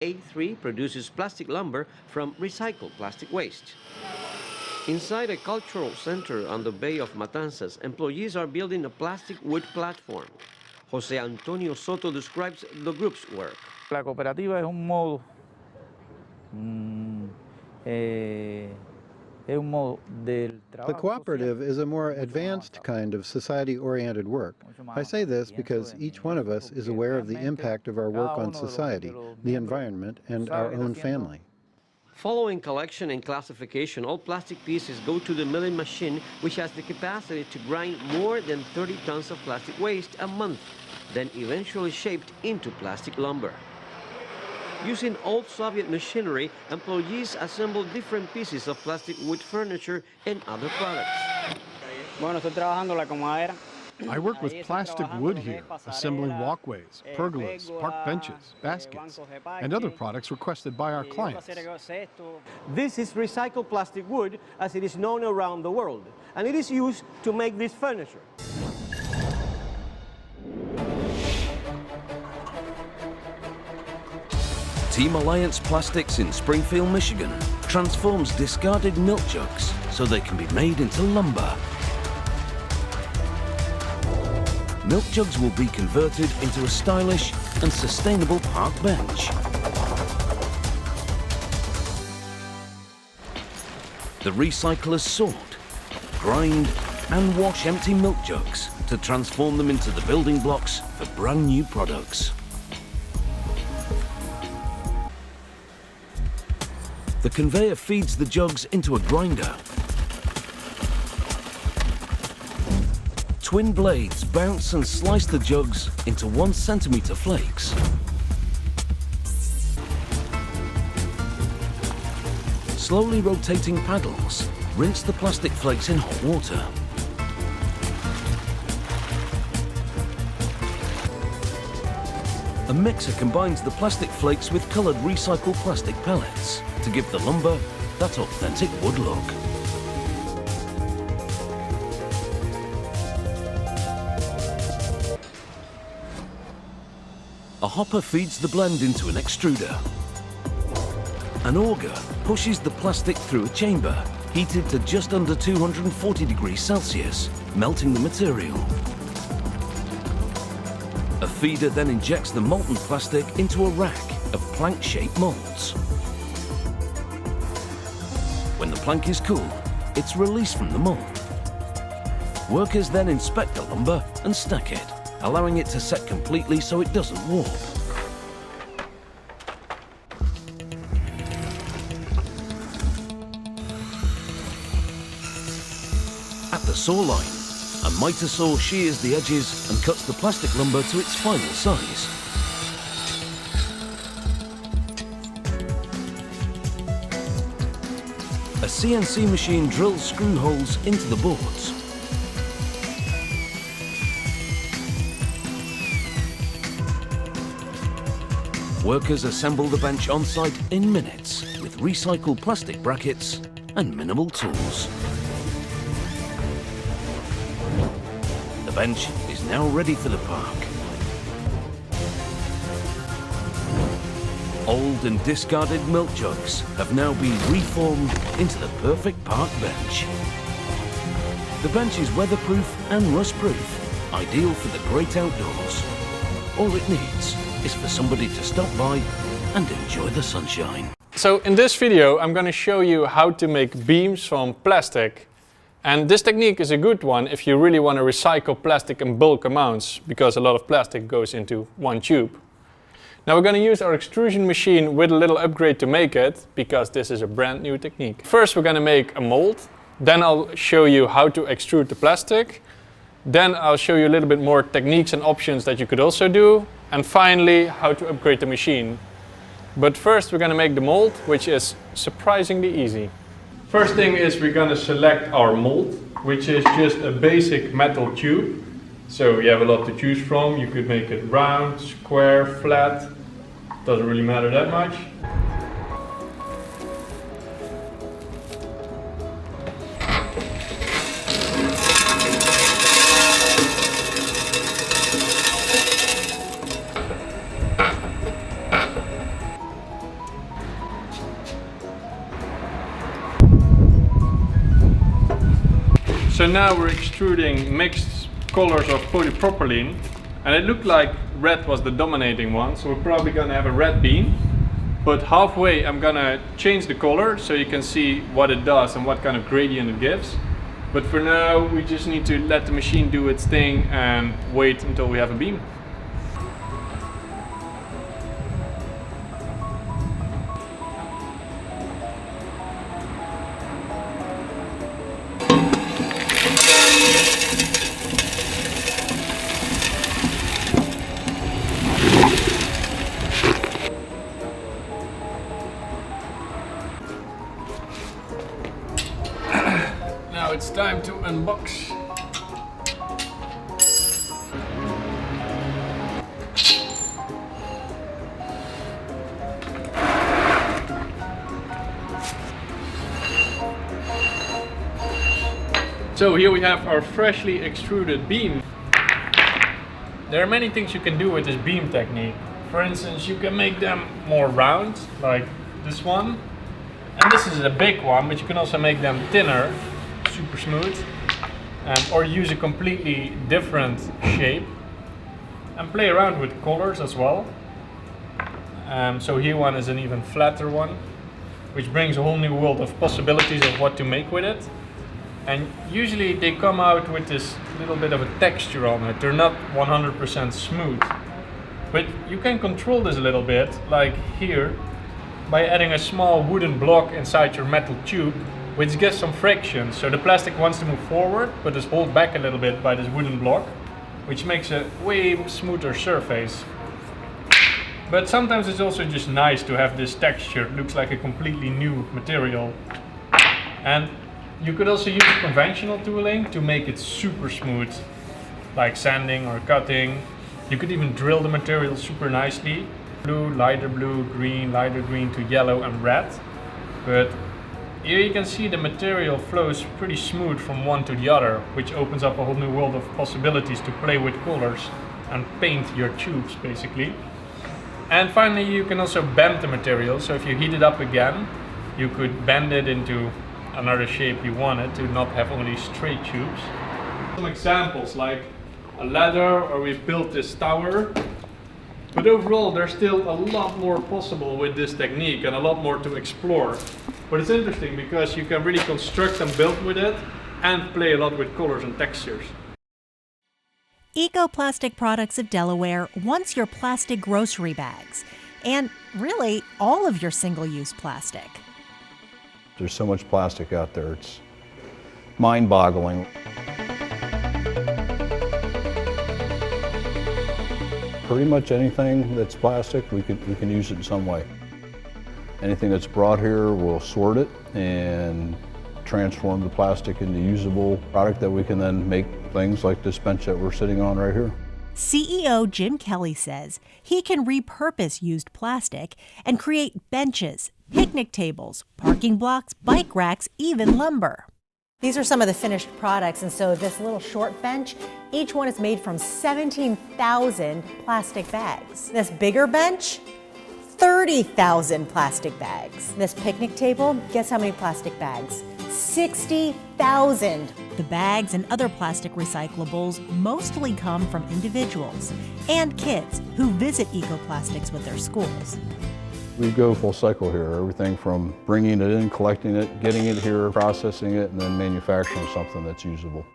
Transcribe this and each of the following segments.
A3 produces plastic lumber from recycled plastic waste. Inside a cultural center on the Bay of Matanzas, employees are building a plastic wood platform. José Antonio Soto describes the group's work. La cooperativa es un modo, The cooperative is a more advanced kind of society-oriented work. I say this because each one of us is aware of the impact of our work on society, the environment, and our own family. Following collection and classification, all plastic pieces go to the milling machine, which has the capacity to grind more than 30 tons of plastic waste a month, then eventually shaped into plastic lumber. Using old Soviet machinery, employees assemble different pieces of plastic wood furniture and other products. I work with plastic wood here, assembling walkways, pergolas, park benches, baskets, and other products requested by our clients. This is recycled plastic wood, as it is known around the world, and it is used to make this furniture. Team Alliance Plastics in Springfield, Michigan transforms discarded milk jugs so they can be made into lumber. Milk jugs will be converted into a stylish and sustainable park bench. The recyclers sort, grind and wash empty milk jugs to transform them into the building blocks for brand new products. The conveyor feeds the jugs into a grinder. Twin blades bounce and slice the jugs into 1 centimeter flakes. Slowly rotating paddles rinse the plastic flakes in hot water. A mixer combines the plastic flakes with colored recycled plastic pellets to give the lumber that authentic wood look. A hopper feeds the blend into an extruder. An auger pushes the plastic through a chamber, heated to just under 240 degrees Celsius, melting the material. A feeder then injects the molten plastic into a rack of plank-shaped molds. When the plank is cool, it's released from the mold. Workers then inspect the lumber and stack it, allowing it to set completely so it doesn't warp. At the saw line, a miter saw shears the edges and cuts the plastic lumber to its final size. A CNC machine drills screw holes into the boards. Workers assemble the bench on site in minutes with recycled plastic brackets and minimal tools. The bench is now ready for the park. Old and discarded milk jugs have now been reformed into the perfect park bench. The bench is weatherproof and rust-proof, ideal for the great outdoors. All it needs is for somebody to stop by and enjoy the sunshine. So in this video I'm going to show you how to make beams from plastic. And this technique is a good one if you really want to recycle plastic in bulk amounts, because a lot of plastic goes into one tube. Now we're going to use our extrusion machine with a little upgrade to make it, because this is a brand new technique. First we're going to make a mold, then I'll show you how to extrude the plastic. Then I'll show you a little bit more techniques and options that you could also do. And finally, how to upgrade the machine. But first we're going to make the mold, which is surprisingly easy. First thing is we're going to select our mold, which is just a basic metal tube. So you have a lot to choose from. You could make it round, square, flat. Doesn't really matter that much. So now we're extruding mixed colors of polypropylene, and it looked like red was the dominating one, so we're probably gonna have a red beam. But halfway I'm gonna change the color so you can see what it does and what kind of gradient it gives. But for now we just need to let the machine do its thing and wait until we have a beam. Now it's time to unbox. So here we have our freshly extruded beam. There are many things you can do with this beam technique. For instance, you can make them more round, like this one. And this is a big one, but you can also make them thinner, super smooth, or use a completely different shape and play around with colors as well. So here one is an even flatter one, which brings a whole new world of possibilities of what to make with it. And usually they come out with this little bit of a texture on it. They're not 100% smooth, but you can control this a little bit, like here, by adding a small wooden block inside your metal tube, which gets some friction. So the plastic wants to move forward, but is held back a little bit by this wooden block, which makes a way smoother surface. But sometimes it's also just nice to have this texture. It looks like a completely new material. And you could also use conventional tooling to make it super smooth, like sanding or cutting. You could even drill the material super nicely. Blue, lighter green to yellow and red. But here you can see the material flows pretty smooth from one to the other, which opens up a whole new world of possibilities to play with colors and paint your tubes basically. And finally you can also bend the material, so if you heat it up again, you could bend it into another shape you wanted to not have only straight tubes. Some examples like a ladder, or we built this tower. But overall there's still a lot more possible with this technique and a lot more to explore. But it's interesting because you can really construct and build with it and play a lot with colors and textures. Eco-Plastic Products of Delaware wants your plastic grocery bags and really all of your single-use plastic. There's so much plastic out there, it's mind-boggling. Pretty much anything that's plastic, we can use it in some way. Anything that's brought here, we'll sort it and transform the plastic into usable product that we can then make things like this bench that we're sitting on right here. CEO Jim Kelly says he can repurpose used plastic and create benches, picnic tables, parking blocks, bike racks, even lumber. These are some of the finished products, and so this little short bench, each one is made from 17,000 plastic bags. This bigger bench, 30,000 plastic bags. This picnic table, guess how many plastic bags? 60,000. The bags and other plastic recyclables mostly come from individuals and kids who visit Eco-Plastics with their schools. We go full cycle here, everything from bringing it in, collecting it, getting it here, processing it, and then manufacturing something that's usable.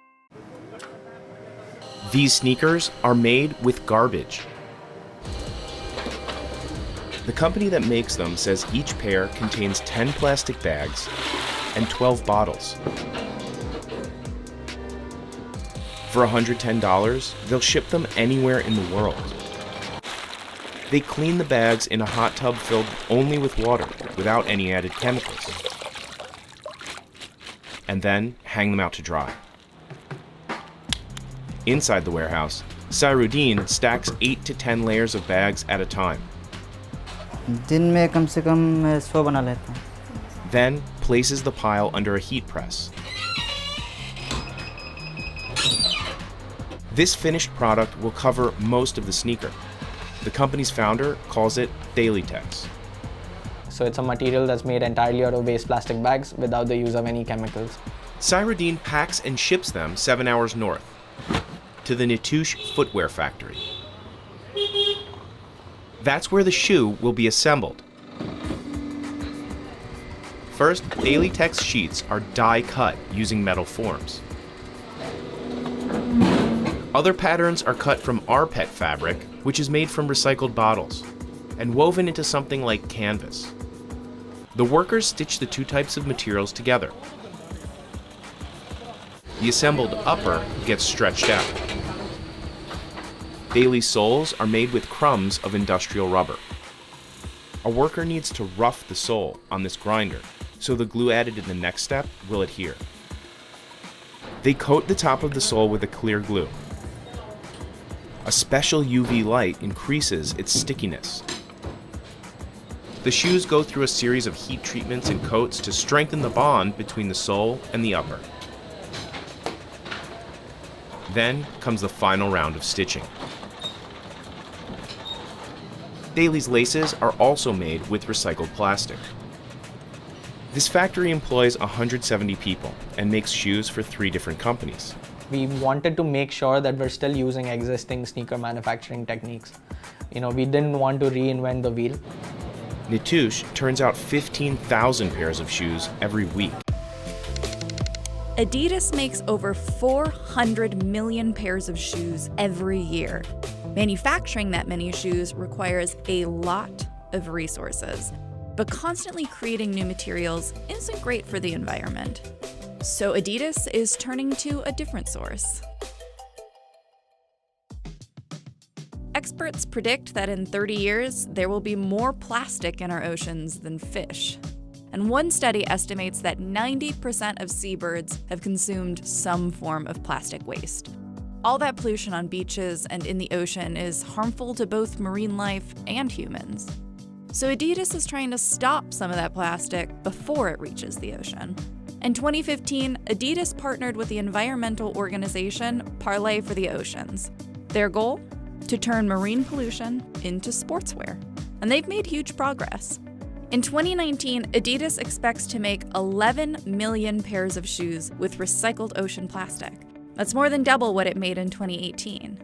These sneakers are made with garbage. The company that makes them says each pair contains 10 plastic bags and 12 bottles. For $110, they'll ship them anywhere in the world. They clean the bags in a hot tub filled only with water, without any added chemicals, and then hang them out to dry. Inside the warehouse, Cyrudeen stacks 8 to 10 layers of bags at a time. दिन में कम से कम 100 बना लेता हूँ. Then places the pile under a heat press. This finished product will cover most of the sneaker. The company's founder calls it Daily-Tex. So it's a material that's made entirely out of waste plastic bags without the use of any chemicals. Cyrudine packs and ships them 7 hours north to the Nitouche footwear factory. That's where the shoe will be assembled. First, Daily Tech's sheets are die-cut using metal forms. Other patterns are cut from rPET fabric, which is made from recycled bottles, and woven into something like canvas. The workers stitch the two types of materials together. The assembled upper gets stretched out. Daly's soles are made with crumbs of industrial rubber. A worker needs to rough the sole on this grinder, so the glue added in the next step will adhere. They coat the top of the sole with a clear glue. A special UV light increases its stickiness. The shoes go through a series of heat treatments and coats to strengthen the bond between the sole and the upper. Then comes the final round of stitching. Daly's laces are also made with recycled plastic. This factory employs 170 people and makes shoes for 3 different companies. We wanted to make sure that we're still using existing sneaker manufacturing techniques. We didn't want to reinvent the wheel. Nitouche turns out 15,000 pairs of shoes every week. Adidas makes over 400 million pairs of shoes every year. Manufacturing that many shoes requires a lot of resources, but constantly creating new materials isn't great for the environment. So Adidas is turning to a different source. Experts predict that in 30 years, there will be more plastic in our oceans than fish. And one study estimates that 90% of seabirds have consumed some form of plastic waste. All that pollution on beaches and in the ocean is harmful to both marine life and humans. So Adidas is trying to stop some of that plastic before it reaches the ocean. In 2015, Adidas partnered with the environmental organization Parley for the Oceans. Their goal? To turn marine pollution into sportswear. And they've made huge progress. In 2019, Adidas expects to make 11 million pairs of shoes with recycled ocean plastic. That's more than double what it made in 2018.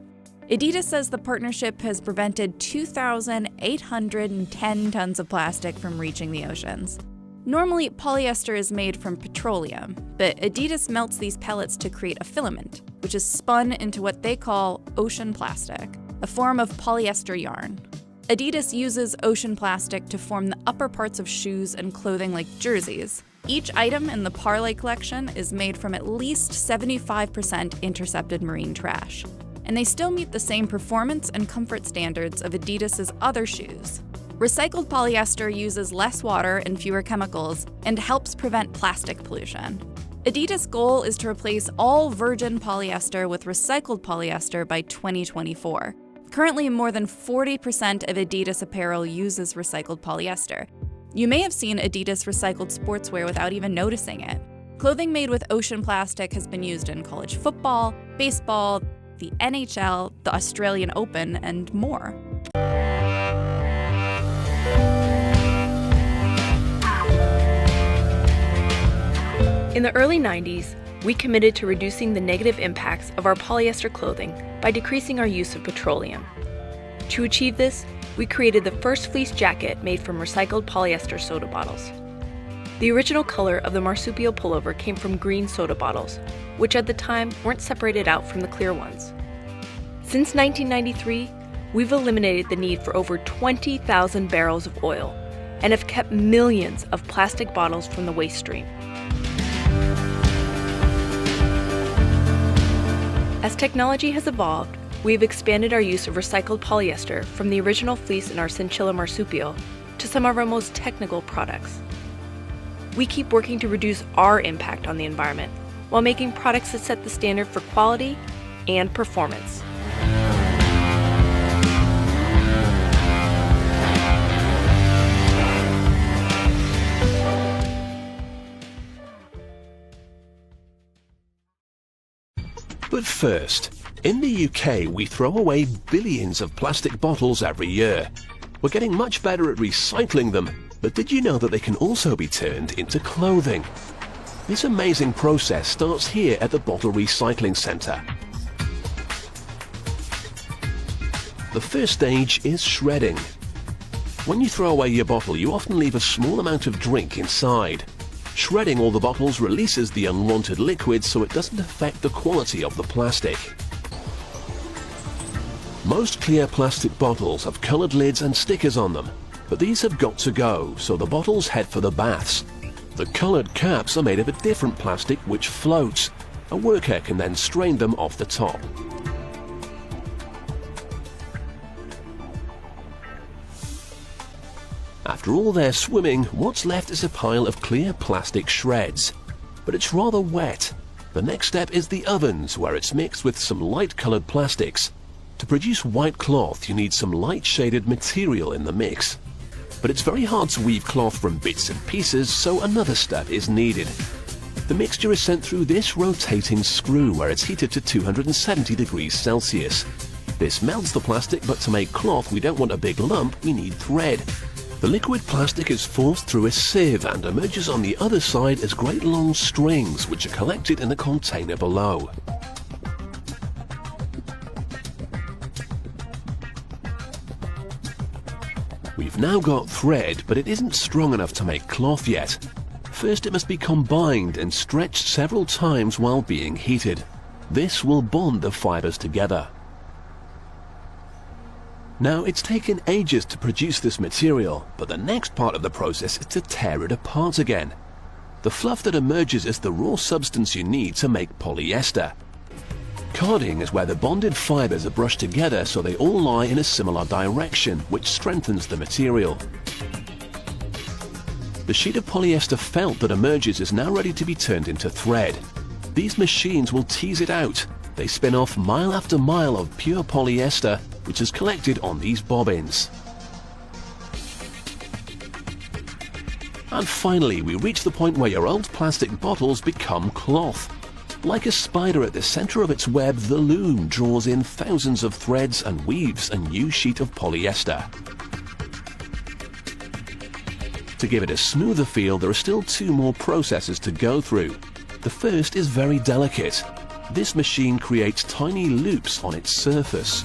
Adidas says the partnership has prevented 2,810 tons of plastic from reaching the oceans. Normally, polyester is made from petroleum, but Adidas melts these pellets to create a filament, which is spun into what they call ocean plastic, a form of polyester yarn. Adidas uses ocean plastic to form the upper parts of shoes and clothing like jerseys. Each item in the Parley collection is made from at least 75% intercepted marine trash. And they still meet the same performance and comfort standards of Adidas's other shoes. Recycled polyester uses less water and fewer chemicals and helps prevent plastic pollution. Adidas' goal is to replace all virgin polyester with recycled polyester by 2024. Currently, more than 40% of Adidas apparel uses recycled polyester. You may have seen Adidas recycled sportswear without even noticing it. Clothing made with ocean plastic has been used in college football, baseball, the NHL, the Australian Open, and more. In the early 90s, we committed to reducing the negative impacts of our polyester clothing by decreasing our use of petroleum. To achieve this, we created the first fleece jacket made from recycled polyester soda bottles. The original color of the marsupial pullover came from green soda bottles, which at the time weren't separated out from the clear ones. Since 1993, we've eliminated the need for over 20,000 barrels of oil and have kept millions of plastic bottles from the waste stream. As technology has evolved, we've expanded our use of recycled polyester from the original fleece in our chinchilla marsupial to some of our most technical products. We keep working to reduce our impact on the environment while making products that set the standard for quality and performance. But first, in the UK, we throw away billions of plastic bottles every year. We're getting much better at recycling them, but did you know that they can also be turned into clothing? This amazing process starts here at the Bottle Recycling Centre. The first stage is shredding. When you throw away your bottle, you often leave a small amount of drink inside. Shredding all the bottles releases the unwanted liquid so it doesn't affect the quality of the plastic. Most clear plastic bottles have coloured lids and stickers on them, but these have got to go, so the bottles head for the baths. The coloured caps are made of a different plastic which floats. A worker can then strain them off the top. After all their swimming, what's left is a pile of clear plastic shreds. But it's rather wet. The next step is the ovens, where it's mixed with some light-coloured plastics. To produce white cloth, you need some light-shaded material in the mix. But it's very hard to weave cloth from bits and pieces, so another step is needed. The mixture is sent through this rotating screw, where it's heated to 270 degrees Celsius. This melts the plastic, but to make cloth we don't want a big lump, we need thread. The liquid plastic is forced through a sieve and emerges on the other side as great long strings, which are collected in a container below. We've now got thread, but it isn't strong enough to make cloth yet. First it must be combined and stretched several times while being heated. This will bond the fibres together. Now, it's taken ages to produce this material, but the next part of the process is to tear it apart again. The fluff that emerges is the raw substance you need to make polyester. Carding is where the bonded fibres are brushed together so they all lie in a similar direction, which strengthens the material. The sheet of polyester felt that emerges is now ready to be turned into thread. These machines will tease it out. They spin off mile after mile of pure polyester, which is collected on these bobbins. And finally, we reach the point where your old plastic bottles become cloth. Like a spider at the center of its web, the loom draws in thousands of threads and weaves a new sheet of polyester. To give it a smoother feel, there are still two more processes to go through. The first is very delicate. This machine creates tiny loops on its surface.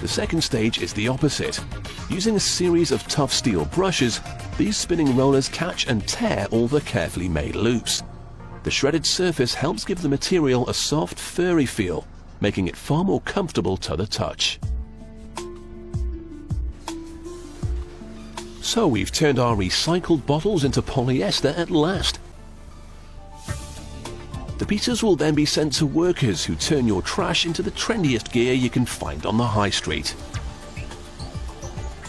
The second stage is the opposite. Using a series of tough steel brushes, these spinning rollers catch and tear all the carefully made loops. The shredded surface helps give the material a soft, furry feel, making it far more comfortable to the touch. So we've turned our recycled bottles into polyester at last. The pieces will then be sent to workers who turn your trash into the trendiest gear you can find on the high street.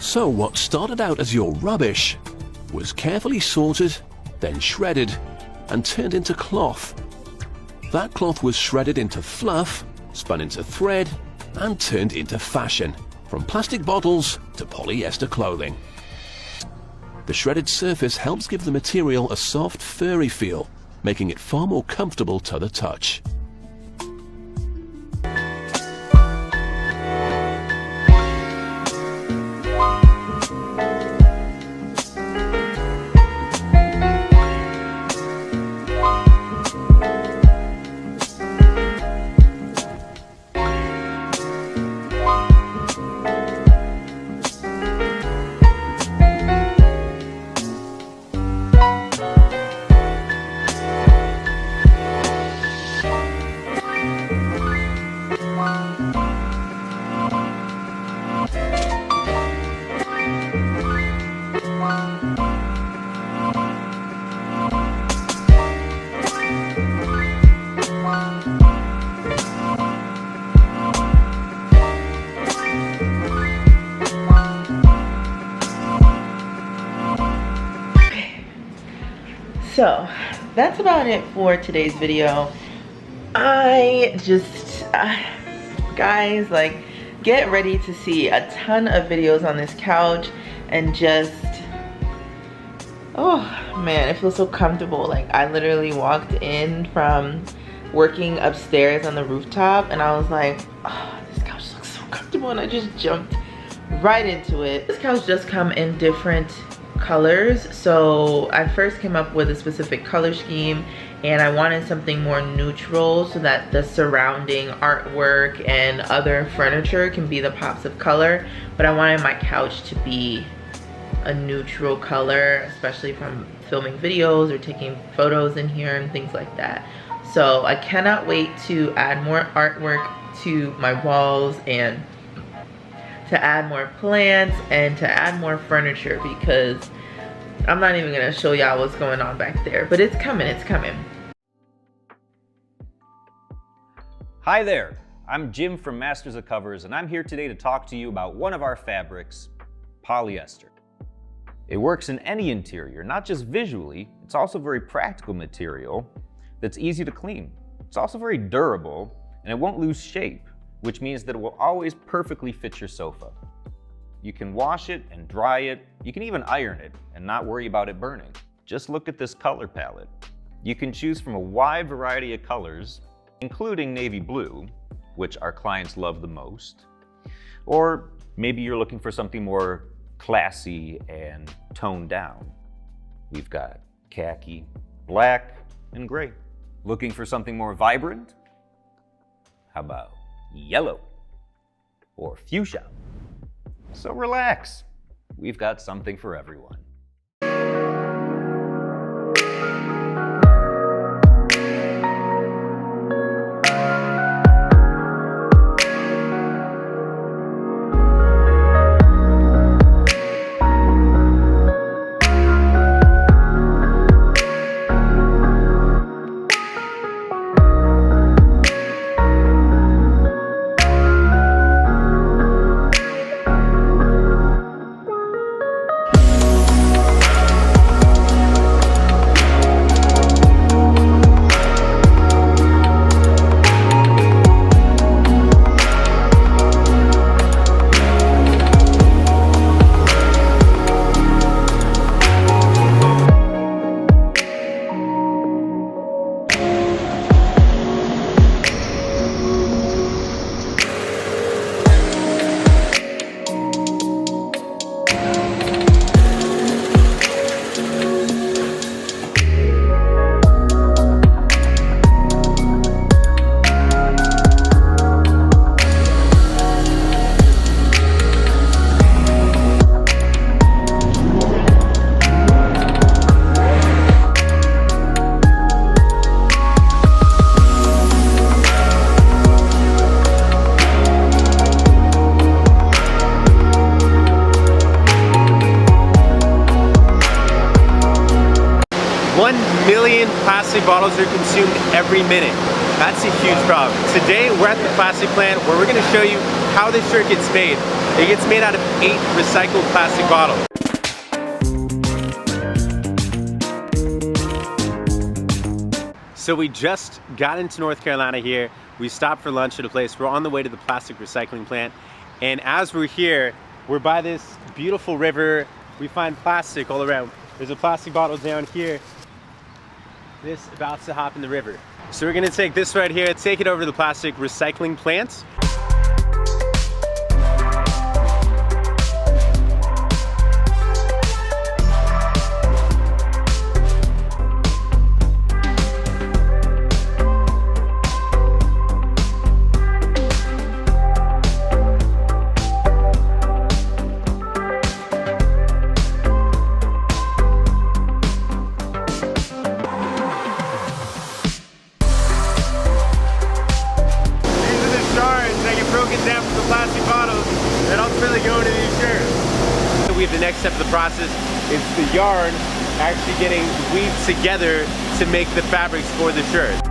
So what started out as your rubbish was carefully sorted, then shredded and turned into cloth. That cloth was shredded into fluff, spun into thread and turned into fashion, from plastic bottles to polyester clothing. The shredded surface helps give the material a soft, furry feel, making it far more comfortable to the touch. So that's about it for today's video. I just guys, like, get ready to see a ton of videos on this couch and just, oh man, it feels so comfortable. Like, I literally walked in from working upstairs on the rooftop and I was like, oh, this couch looks so comfortable, and I just jumped right into it. This couch does come in different colors. So I first came up with a specific color scheme, and I wanted something more neutral so that the surrounding artwork and other furniture can be the pops of color. But I wanted my couch to be a neutral color, especially if I'm filming videos or taking photos in here and things like that. So I cannot wait to add more artwork to my walls and to add more plants and to add more furniture, because I'm not even gonna show y'all what's going on back there, but it's coming, it's coming. Hi there, I'm Jim from Masters of Covers, and I'm here today to talk to you about one of our fabrics, polyester. It works in any interior, not just visually, it's also a very practical material that's easy to clean. It's also very durable, and it won't lose shape, which means that it will always perfectly fit your sofa. You can wash it and dry it, you can even iron it and not worry about it burning. Just look at this color palette. You can choose from a wide variety of colors, including navy blue, which our clients love the most. Or maybe you're looking for something more classy and toned down. We've got khaki, black, and gray. Looking for something more vibrant? How about yellow or fuchsia? So relax, we've got something for everyone. 1 million plastic bottles are consumed every minute. That's a huge problem. Today we're at the plastic plant where we're going to show you how this shirt gets made. It gets made out of 8 recycled plastic bottles. So we just got into North Carolina here. We stopped for lunch at a place. We're on the way to the plastic recycling plant. And as we're here, we're by this beautiful river. We find plastic all around. There's a plastic bottle down here. This about to hop in the river. So we're gonna take this right here, take it over to the plastic recycling plant. Down from the plastic bottles and ultimately go into these shirts. So we have the next step of the process is the yarn actually getting weaved together to make the fabrics for the shirt.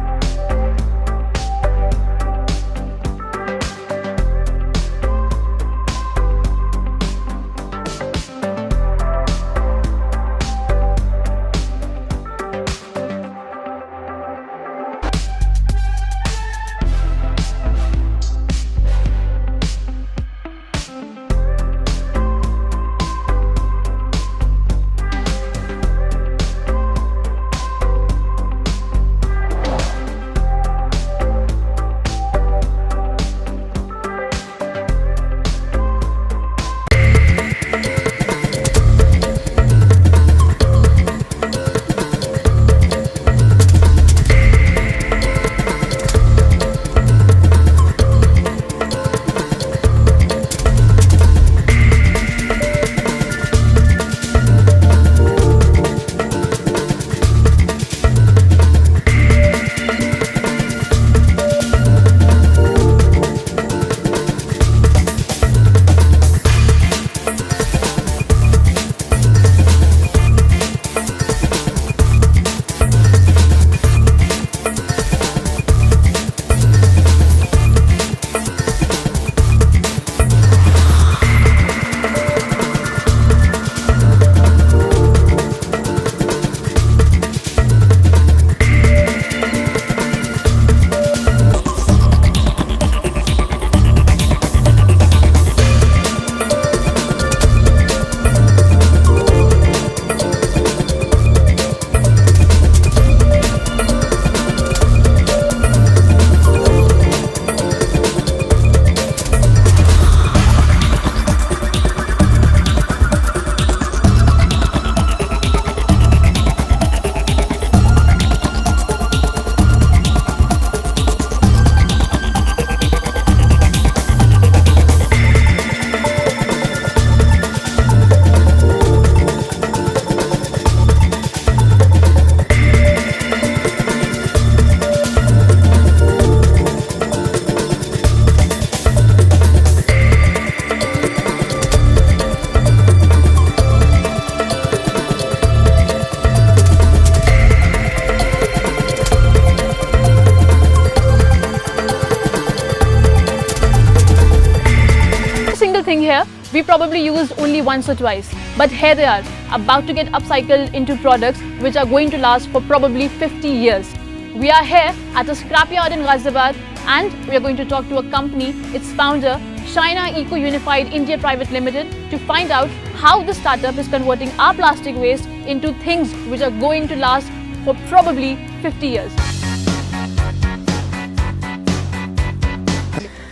we probably used only once or twice. But here they are, about to get upcycled into products which are going to last for probably 50 years. We are here at a scrapyard in Ghaziabad, and we are going to talk to a company, its founder, China Eco Unified India Private Limited, to find out how the startup is converting our plastic waste into things which are going to last for probably 50 years.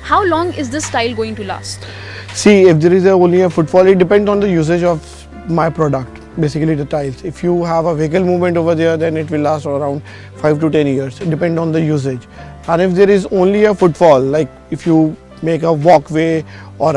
How long is this tile going to last? See, if there is only a footfall, it depends on the usage of my product, basically the tiles. If you have a vehicle movement over there, then it will last around 5 to 10 years, depend on the usage. And if there is only a footfall, like if you make a walkway or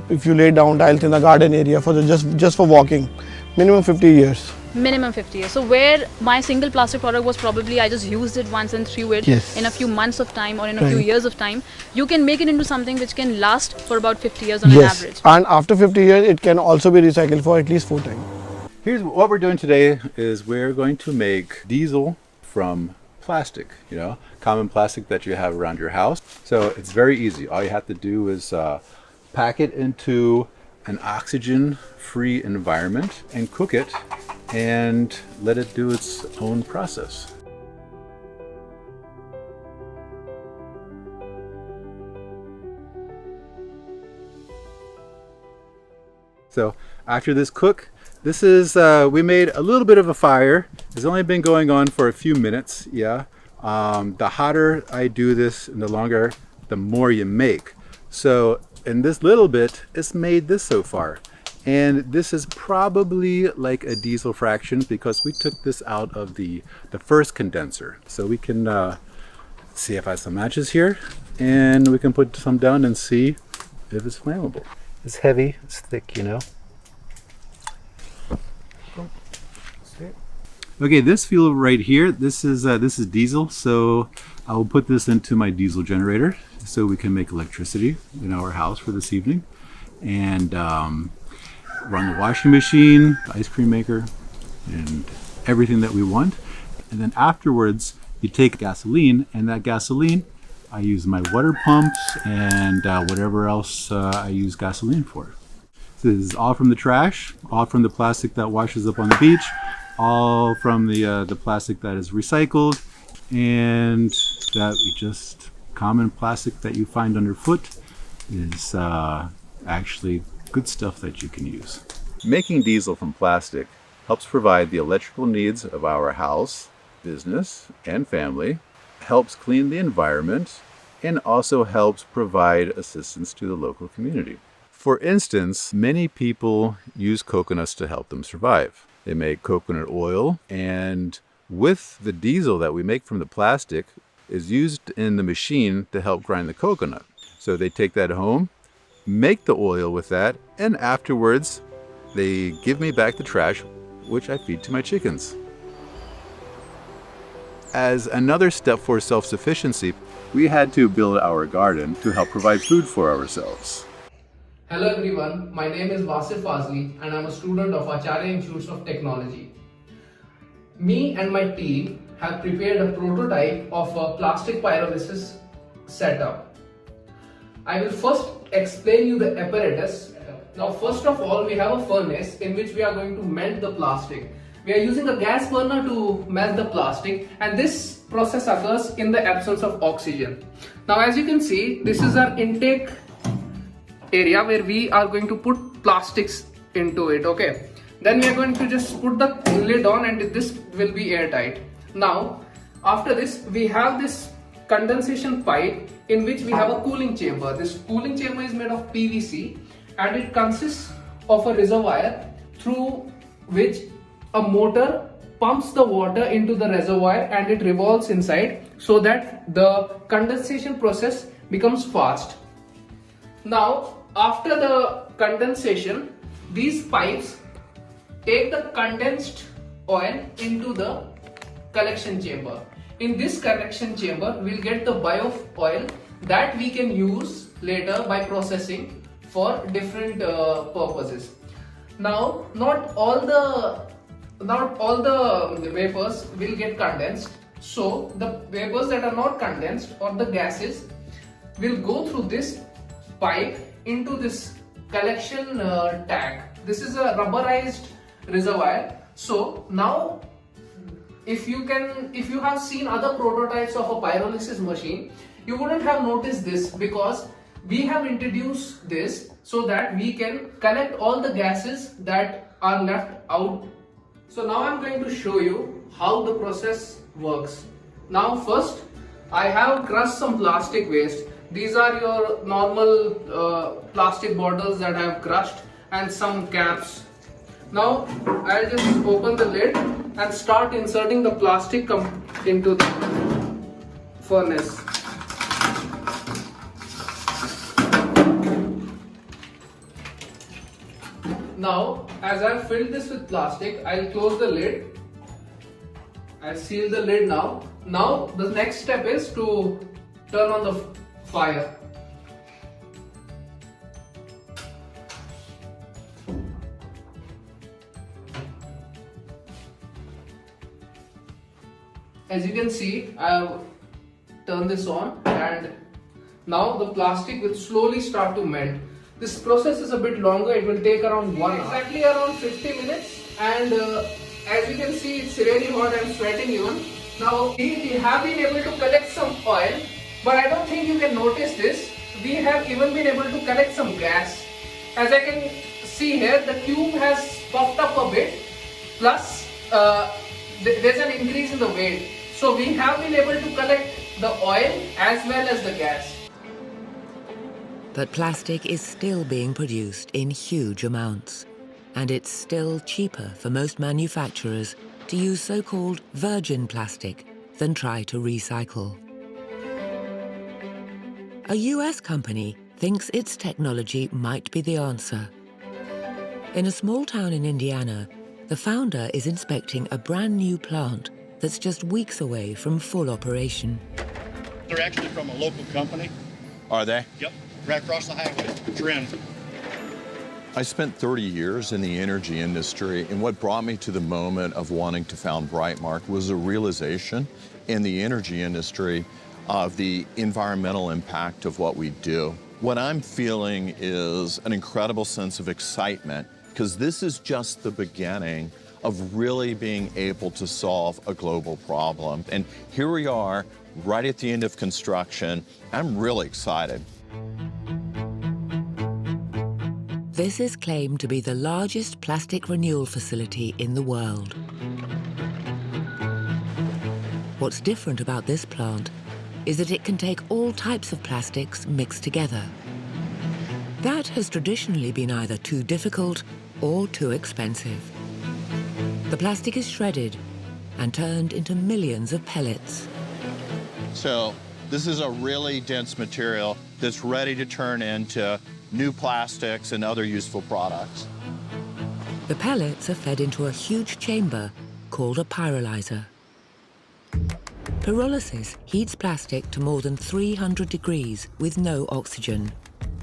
if you lay down tiles in the garden area for just for walking, minimum 50 years. Minimum 50 years. So where my single plastic product was probably I just used it once and threw it in a few months of time or in a few years of time, you can make it into something which can last for about 50 years on an average. And after 50 years, it can also be recycled for at least 4 times. Here's what we're doing today is we're going to make diesel from plastic, you know, common plastic that you have around your house. So it's very easy. All you have to do is pack it into an oxygen-free environment and cook it and let it do its own process. So after this cook, this is, we made a little bit of a fire. It's only been going on for a few minutes, yeah. The hotter I do this and the longer, the more you make. So in this little bit, it's made this so far. And this is probably like a diesel fraction because we took this out of the first condenser. So we can see if I have some matches here and we can put some down and see if it's flammable. It's heavy, it's thick, you know. Okay, this fuel right here, this is diesel, so I will put this into my diesel generator so we can make electricity in our house for this evening, and run the washing machine, the ice cream maker, and everything that we want. And then afterwards, you take gasoline, and that gasoline, I use my water pumps and whatever else I use gasoline for. So this is all from the trash, all from the plastic that washes up on the beach, all from the plastic that is recycled, and that we just common plastic that you find underfoot is actually good stuff that you can use. Making diesel from plastic helps provide the electrical needs of our house, business, and family, helps clean the environment, and also helps provide assistance to the local community. For instance, many people use coconuts to help them survive. They make coconut oil, and with the diesel that we make from the plastic is used in the machine to help grind the coconut. So they take that home, make the oil with that, and afterwards they give me back the trash, which I feed to my chickens. As another step for self-sufficiency, we had to build our garden to help provide food for ourselves. Hello everyone, my name is Wasif Fazli and I'm a student of Acharya Institute of Technology. Me and my team have prepared a prototype of a plastic pyrolysis setup. I will first explain you the apparatus. Now first of all, we have a furnace in which we are going to melt the plastic. We are using a gas burner to melt the plastic, and this process occurs in the absence of oxygen. Now as you can see, this is our intake area where we are going to put plastics into it. Okay, then we are going to just put the lid on and this will be airtight. Now after this, we have this condensation pipe in which we have a cooling chamber. This cooling chamber is made of PVC and it consists of a reservoir through which a motor pumps the water into the reservoir and it revolves inside so that the condensation process becomes fast. Now after the condensation, these pipes take the condensed oil into the collection chamber. In this collection chamber, we'll get the bio oil that we can use later by processing for different purposes. Now, not all the vapors will get condensed. So the vapors that are not condensed or the gases will go through this pipe into this collection tank. This is a rubberized reservoir. So now, if you have seen other prototypes of a pyrolysis machine, you wouldn't have noticed this, because we have introduced this so that we can collect all the gases that are left out. So now I'm going to show you how the process works. Now first, I have crushed some plastic waste. These are your normal plastic bottles that I have crushed, and some caps. Now I'll just open the lid and start inserting the plastic into the furnace. Now, as I've filled this with plastic, I'll close the lid. I'll seal the lid now. Now, the next step is to turn on the fire. As you can see, I've turned this on, and now the plastic will slowly start to melt. This process is a bit longer, it will take around 1 hour. Exactly around 50 minutes, and as you can see, it's really hot, I'm sweating even. Now we have been able to collect some oil, but I don't think you can notice this. We have even been able to collect some gas. As I can see here, the tube has puffed up a bit, plus there's an increase in the weight. So we have been able to collect the oil as well as the gas. But plastic is still being produced in huge amounts, and it's still cheaper for most manufacturers to use so-called virgin plastic than try to recycle. A US company thinks its technology might be the answer. In a small town in Indiana, the founder is inspecting a brand new plant that's just weeks away from full operation. They're actually from a local company. Are they? Yep, right across the highway, Trin. I spent 30 years in the energy industry, and what brought me to the moment of wanting to found Brightmark was a realization in the energy industry of the environmental impact of what we do. What I'm feeling is an incredible sense of excitement, because this is just the beginning of really being able to solve a global problem. And here we are, right at the end of construction. I'm really excited. This is claimed to be the largest plastic renewal facility in the world. What's different about this plant is that it can take all types of plastics mixed together. That has traditionally been either too difficult or too expensive. The plastic is shredded and turned into millions of pellets. So this is a really dense material that's ready to turn into new plastics and other useful products. The pellets are fed into a huge chamber called a pyrolyzer. Pyrolysis heats plastic to more than 300 degrees with no oxygen,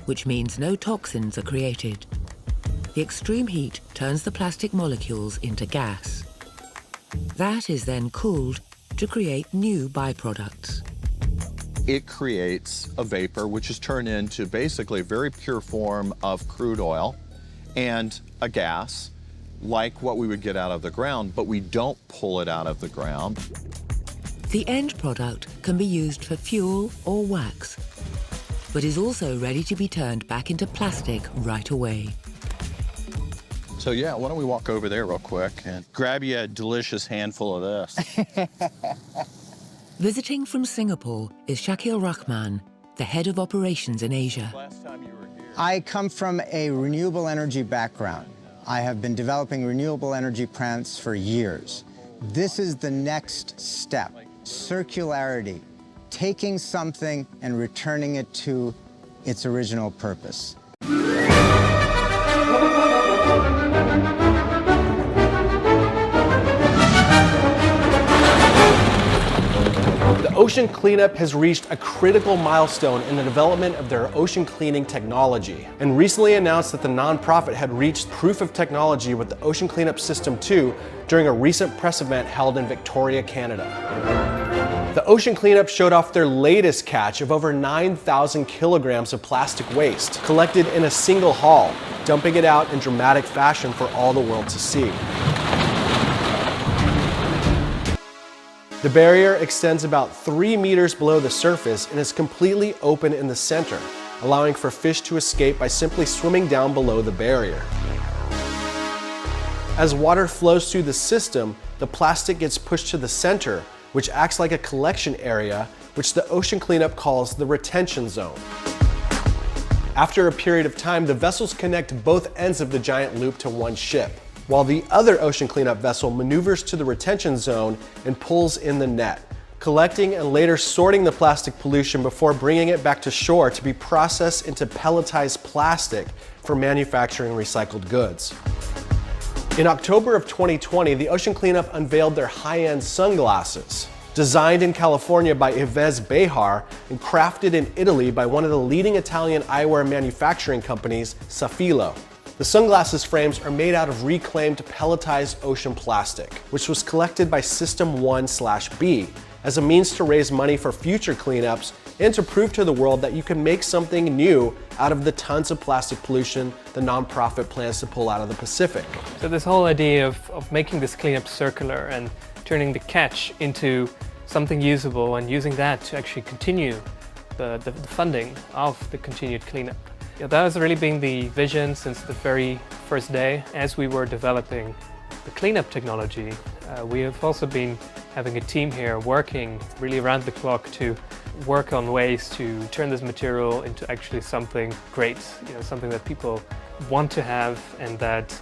which means no toxins are created. The extreme heat turns the plastic molecules into gas. That is then cooled to create new byproducts. It creates a vapor which is turned into basically a very pure form of crude oil and a gas, like what we would get out of the ground, but we don't pull it out of the ground. The end product can be used for fuel or wax, but is also ready to be turned back into plastic right away. So yeah, why don't we walk over there real quick and grab you a delicious handful of this. Visiting from Singapore is Shakil Rahman, the head of operations in Asia. I come from a renewable energy background. I have been developing renewable energy plants for years. This is the next step, circularity, taking something and returning it to its original purpose. The ocean cleanup has reached a critical milestone in the development of their ocean cleaning technology, and recently announced that the nonprofit had reached proof of technology with the Ocean Cleanup System 2 during a recent press event held in Victoria, Canada. The ocean cleanup showed off their latest catch of over 9,000 kilograms of plastic waste collected in a single haul, dumping it out in dramatic fashion for all the world to see. The barrier extends about 3 meters below the surface and is completely open in the center, allowing for fish to escape by simply swimming down below the barrier. As water flows through the system, the plastic gets pushed to the center, which acts like a collection area, which the ocean cleanup calls the retention zone. After a period of time, the vessels connect both ends of the giant loop to one ship, while the other ocean cleanup vessel maneuvers to the retention zone and pulls in the net, collecting and later sorting the plastic pollution before bringing it back to shore to be processed into pelletized plastic for manufacturing recycled goods. In October of 2020, the Ocean Cleanup unveiled their high-end sunglasses. Designed in California by Yves Behar and crafted in Italy by one of the leading Italian eyewear manufacturing companies, Safilo. The sunglasses frames are made out of reclaimed pelletized ocean plastic, which was collected by System 1/B as a means to raise money for future cleanups and to prove to the world that you can make something new out of the tons of plastic pollution the nonprofit plans to pull out of the Pacific. So this whole idea of making this cleanup circular and turning the catch into something usable and using that to actually continue the funding of the continued cleanup. Yeah, that has really been the vision since the very first day. As we were developing the cleanup technology, we have also been having a team here working really around the clock to work on ways to turn this material into actually something great, something that people want to have and that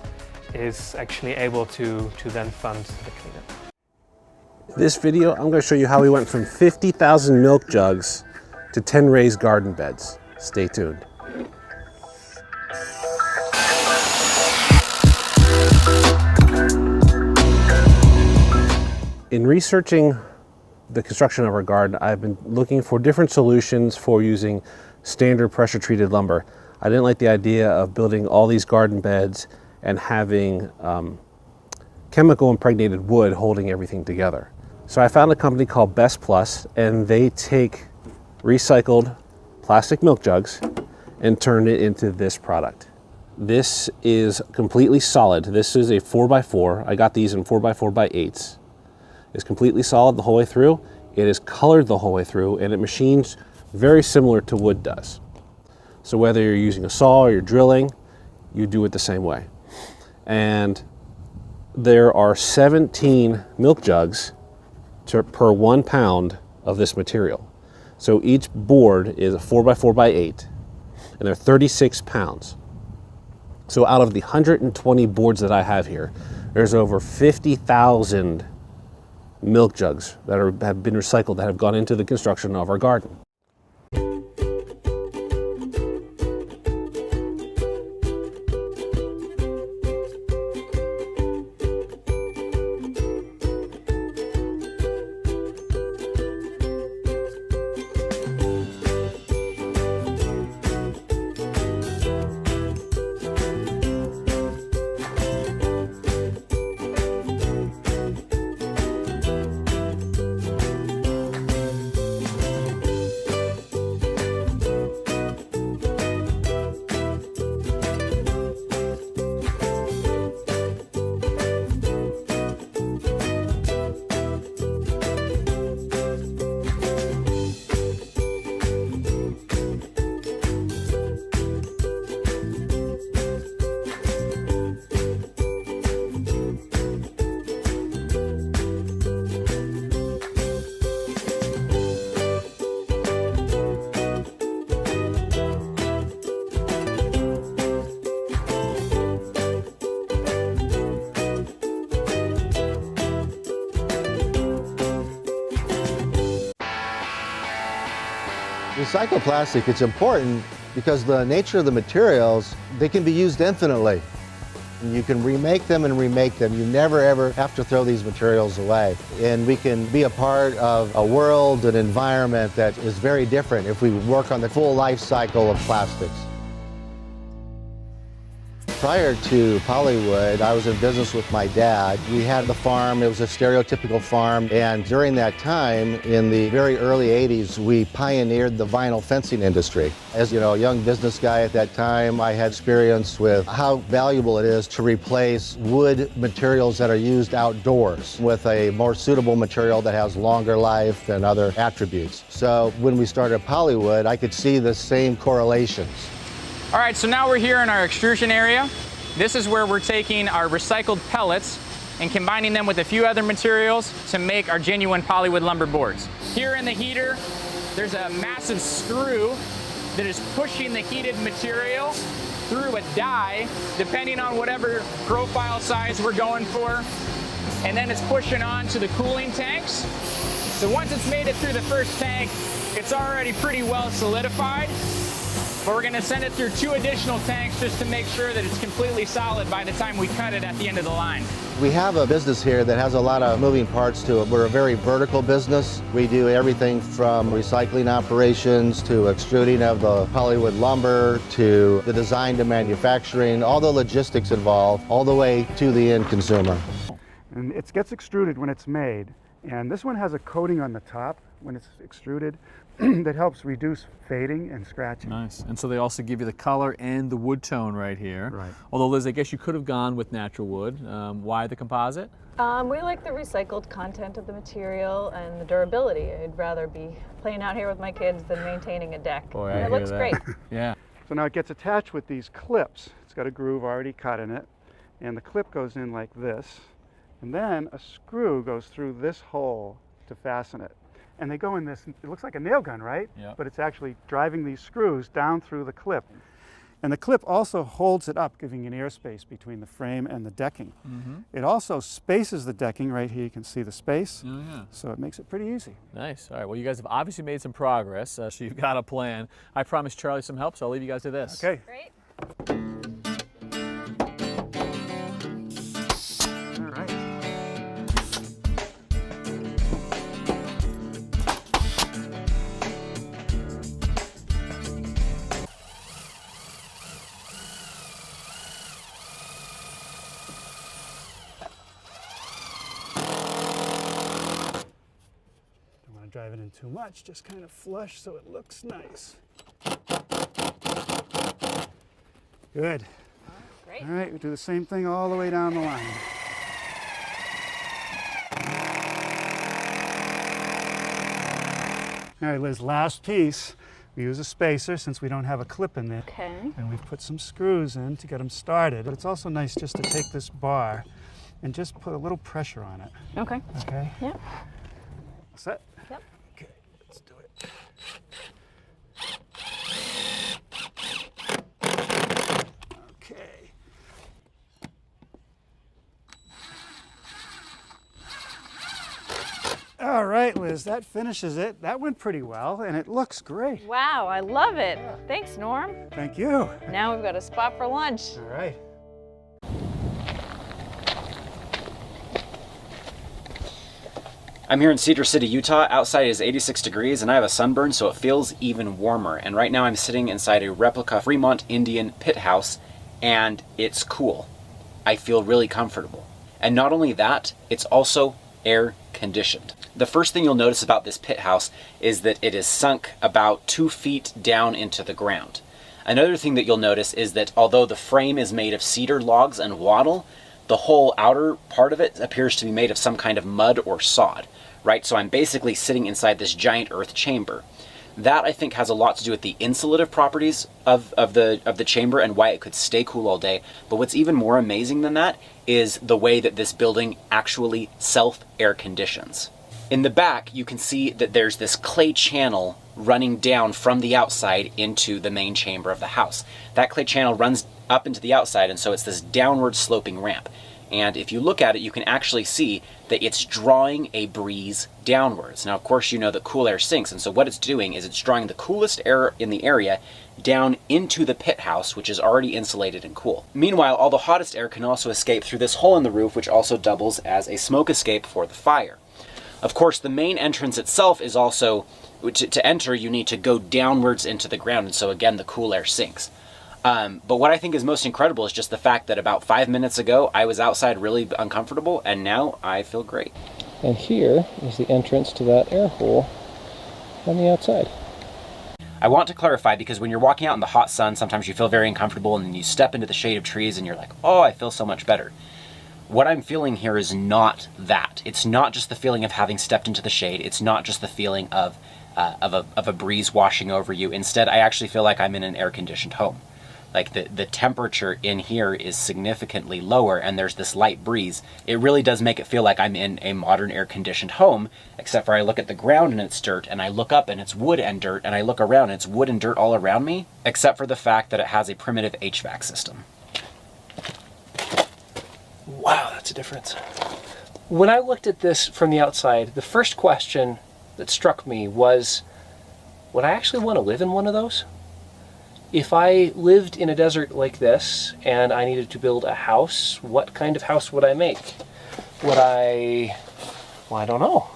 is actually able to then fund the cleanup. In this video, I'm going to show you how we went from 50,000 milk jugs to 10 raised garden beds. Stay tuned. In researching the construction of our garden, I've been looking for different solutions for using standard pressure treated lumber. I didn't like the idea of building all these garden beds and having chemical impregnated wood holding everything together. So I found a company called Best Plus, and they take recycled plastic milk jugs and turn it into this product. This is completely solid. This is a 4x4. I got these in 4x4x8s. It's completely solid the whole way through. It is colored the whole way through, and it machines very similar to wood does. So whether you're using a saw or you're drilling, you do it the same way. And there are 17 milk jugs per 1 pound of this material. So each board is a 4x4x8, and they're 36 pounds. So out of the 120 boards that I have here, there's over 50,000 milk jugs that have been recycled, that have gone into the construction of our garden. Recycled plastic, it's important because the nature of the materials, they can be used infinitely. You can remake them and remake them. You never ever have to throw these materials away. And we can be a part of a world, an environment that is very different if we work on the full life cycle of plastics. Prior to Polywood, I was in business with my dad. We had the farm, it was a stereotypical farm, and during that time, in the very early 80s, we pioneered the vinyl fencing industry. As you know, a young business guy at that time, I had experience with how valuable it is to replace wood materials that are used outdoors with a more suitable material that has longer life and other attributes. So when we started Polywood, I could see the same correlations. All right, so now we're here in our extrusion area. This is where we're taking our recycled pellets and combining them with a few other materials to make our genuine Polywood lumber boards. Here in the heater, there's a massive screw that is pushing the heated material through a die, depending on whatever profile size we're going for. And then it's pushing on to the cooling tanks. So once it's made it through the first tank, it's already pretty well solidified. But we're gonna send it through 2 additional tanks just to make sure that it's completely solid by the time we cut it at the end of the line. We have a business here that has a lot of moving parts to it. We're a very vertical business. We do everything from recycling operations to extruding of the Polywood lumber to the design to manufacturing, all the logistics involved, all the way to the end consumer. And it gets extruded when it's made. And this one has a coating on the top when it's extruded that helps reduce fading and scratching. Nice. And so they also give you the color and the wood tone right here. Right. Although, Liz, I guess you could have gone with natural wood. Why the composite? We like the recycled content of the material and the durability. I'd rather be playing out here with my kids than maintaining a deck. Boy, and I it hear looks that. great. Yeah. So now it gets attached with these clips. It's got a groove already cut in it. And the clip goes in like this. And then a screw goes through this hole to fasten it. And they go in this, it looks like a nail gun, right? Yeah. But it's actually driving these screws down through the clip. And the clip also holds it up, giving an airspace between the frame and the decking. Mm-hmm. It also spaces the decking. Right here you can see the space. Oh, yeah. So it makes it pretty easy. Nice. All right. Well, you guys have obviously made some progress, so you've got a plan. I promised Charlie some help, so I'll leave you guys to this. Okay. Great. All right. Drive it in too much, just kind of flush so it looks nice. Good. Great. All right, we do the same thing all the way down the line. All right, Liz, last piece. We use a spacer since we don't have a clip in there. Okay. And we've put some screws in to get them started. But it's also nice just to take this bar and just put a little pressure on it. Okay. Okay? Yeah. Set? Yep. Okay, let's do it. Okay. All right, Liz, that finishes it. That went pretty well, and it looks great. Wow, I love it. Thanks, Norm. Thank you. Now we've got a spot for lunch. All right. I'm here in Cedar City, Utah. Outside is 86 degrees and I have a sunburn, so it feels even warmer. And right now I'm sitting inside a replica Fremont Indian pit house, and it's cool. I feel really comfortable. And not only that, it's also air conditioned. The first thing you'll notice about this pit house is that it is sunk about 2 feet down into the ground. Another thing that you'll notice is that although the frame is made of cedar logs and wattle, the whole outer part of it appears to be made of some kind of mud or sod, right? So I'm basically sitting inside this giant earth chamber. That, I think, has a lot to do with the insulative properties of the chamber and why it could stay cool all day. But what's even more amazing than that is the way that this building actually self-air conditions. In the back, you can see that there's this clay channel running down from the outside into the main chamber of the house. That clay channel runs up into the outside, and so it's this downward sloping ramp. And if you look at it, you can actually see that it's drawing a breeze downwards. Now, of course, you know that cool air sinks, and so what it's doing is it's drawing the coolest air in the area down into the pit house, which is already insulated and cool. Meanwhile, all the hottest air can also escape through this hole in the roof, which also doubles as a smoke escape for the fire. Of course, the main entrance itself is also, to enter, you need to go downwards into the ground, and so again, the cool air sinks. But what I think is most incredible is just the fact that about 5 minutes ago, I was outside really uncomfortable, and now I feel great. And here is the entrance to that air hole on the outside. I want to clarify, because when you're walking out in the hot sun, sometimes you feel very uncomfortable, and then you step into the shade of trees and you're like, oh, I feel so much better. What I'm feeling here is not that. It's not just the feeling of having stepped into the shade. It's not just the feeling of a breeze washing over you. Instead, I actually feel like I'm in an air-conditioned home. Like the temperature in here is significantly lower, and there's this light breeze. It really does make it feel like I'm in a modern air-conditioned home, except for I look at the ground and it's dirt, and I look up and it's wood and dirt, and I look around and it's wood and dirt all around me, except for the fact that it has a primitive HVAC system. Wow, that's a difference. When I looked at this from the outside, the first question that struck me was, would I actually want to live in one of those? If I lived in a desert like this and I needed to build a house, what kind of house would I make? Would I... well, I don't know.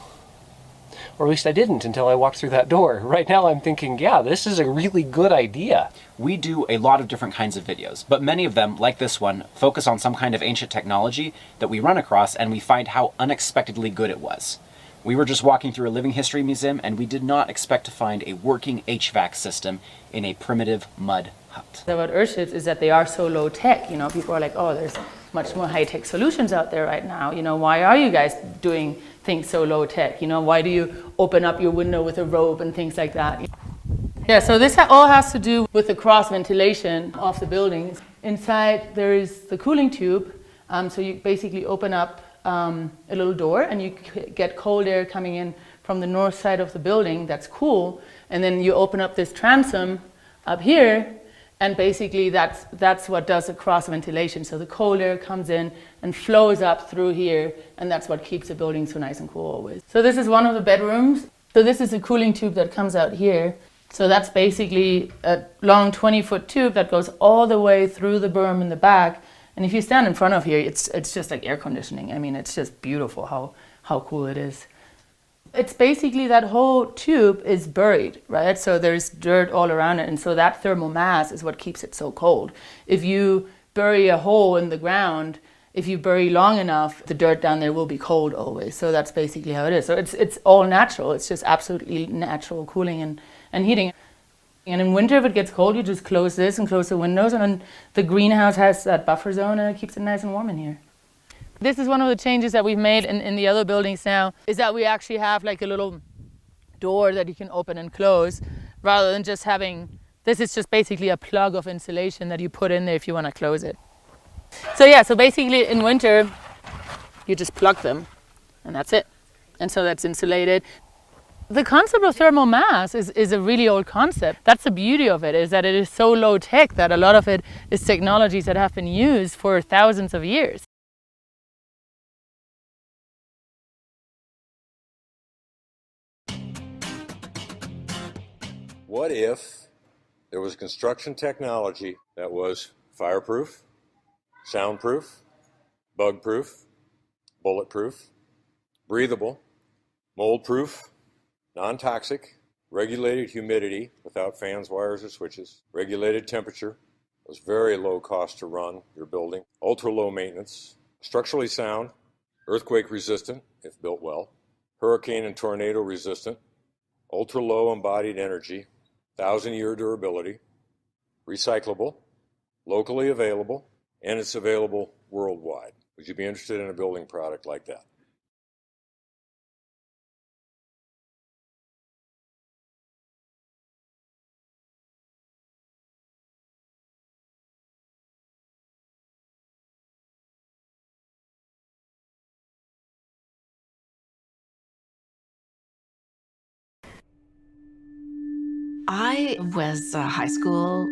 Or at least I didn't until I walked through that door. Right now I'm thinking, yeah, this is a really good idea. We do a lot of different kinds of videos, but many of them, like this one, focus on some kind of ancient technology that we run across, and we find how unexpectedly good it was. We were just walking through a living history museum, and we did not expect to find a working HVAC system in a primitive mud hut. About airships is that they are so low tech. You know, people are like, oh, there's much more high tech solutions out there right now. You know, why are you guys doing things so low tech? You know, why do you open up your window with a robe and things like that? Yeah, so this all has to do with the cross ventilation of the buildings. Inside there is the cooling tube, so you basically open up a little door and you get cold air coming in from the north side of the building. That's cool. And then you open up this transom up here, and basically that's what does the cross ventilation. So the cold air comes in and flows up through here, and that's what keeps the building so nice and cool always. So this is one of the bedrooms. So this is a cooling tube that comes out here. So that's basically a long 20-foot tube that goes all the way through the berm in the back. And if you stand in front of here, it's just like air conditioning. I mean, it's just beautiful how cool it is. It's basically that whole tube is buried, right? So there's dirt all around it. And so that thermal mass is what keeps it so cold. If you bury a hole in the ground, if you bury long enough, the dirt down there will be cold always. So that's basically how it is. So it's all natural. It's just absolutely natural cooling and heating. And in winter, if it gets cold, you just close this and close the windows, and then the greenhouse has that buffer zone, and it keeps it nice and warm in here. This is one of the changes that we've made in the other buildings now, is that we actually have like a little door that you can open and close, rather than just having, this is just basically a plug of insulation that you put in there if you want to close it. So yeah, so basically in winter, you just plug them, and that's it. And so that's insulated. The concept of thermal mass is a really old concept. That's the beauty of it, is that it is so low tech that a lot of it is technologies that have been used for thousands of years. What if there was construction technology that was fireproof, soundproof, bug-proof, bulletproof, breathable, mold-proof, non-toxic, regulated humidity without fans, wires, or switches, regulated temperature, was very low cost to run your building, ultra-low maintenance, structurally sound, earthquake resistant if built well, hurricane and tornado resistant, ultra-low embodied energy, 1,000-year durability, recyclable, locally available, and it's available worldwide. Would you be interested in a building product like that? I was a high school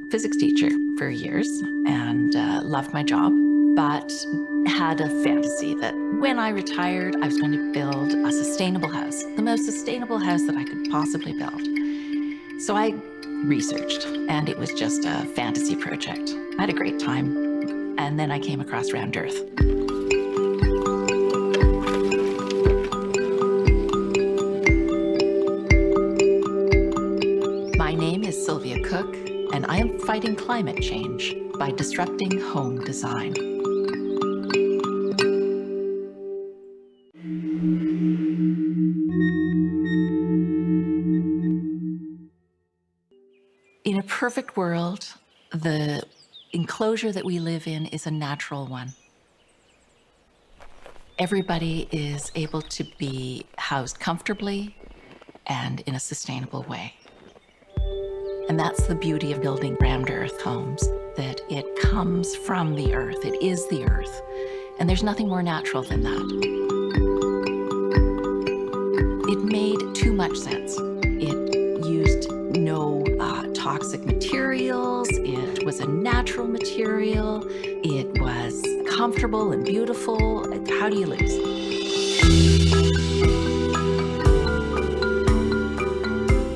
physics teacher for years and loved my job, but had a fantasy that when I retired, I was going to build a sustainable house, the most sustainable house that I could possibly build. So I researched, and it was just a fantasy project. I had a great time, and then I came across Round Earth. And I am fighting climate change by disrupting home design. In a perfect world, the enclosure that we live in is a natural one. Everybody is able to be housed comfortably and in a sustainable way. And that's the beauty of building rammed earth homes, that it comes from the earth, it is the earth, and there's nothing more natural than that. It made too much sense. It used no toxic materials, it was a natural material, it was comfortable and beautiful. How do you lose?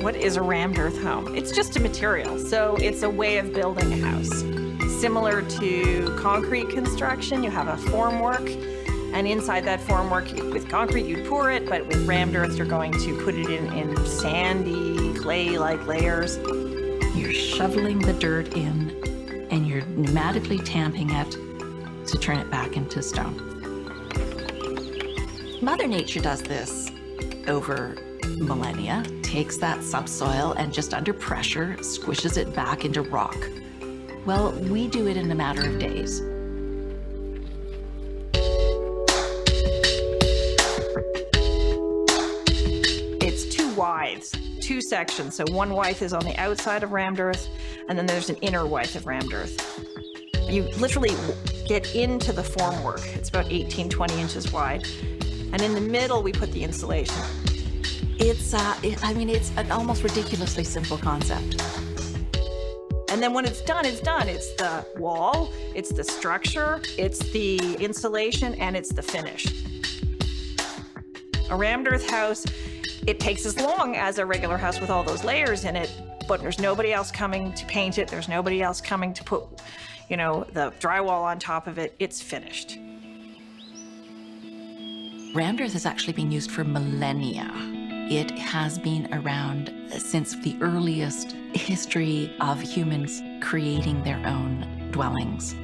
What is a rammed earth home? It's just a material, so it's a way of building a house. Similar to concrete construction, you have a formwork, and inside that formwork, with concrete, you'd pour it, but with rammed earth, you're going to put it in sandy, clay-like layers. You're shoveling the dirt in, and you're pneumatically tamping it to turn it back into stone. Mother Nature does this over millennia, takes that subsoil and just under pressure squishes it back into rock. Well, we do it in a matter of days. It's two withes, two sections. So one withe is on the outside of rammed earth, and then there's an inner withe of rammed earth. You literally get into the formwork. It's about 18, 20 inches wide. And in the middle, we put the insulation. It's an almost ridiculously simple concept. And then when it's done, it's done. It's the wall, it's the structure, it's the insulation, and it's the finish. A rammed earth house, it takes as long as a regular house with all those layers in it, but there's nobody else coming to paint it. There's nobody else coming to put, the drywall on top of it. It's finished. Rammed earth has actually been used for millennia. It has been around since the earliest history of humans creating their own dwellings.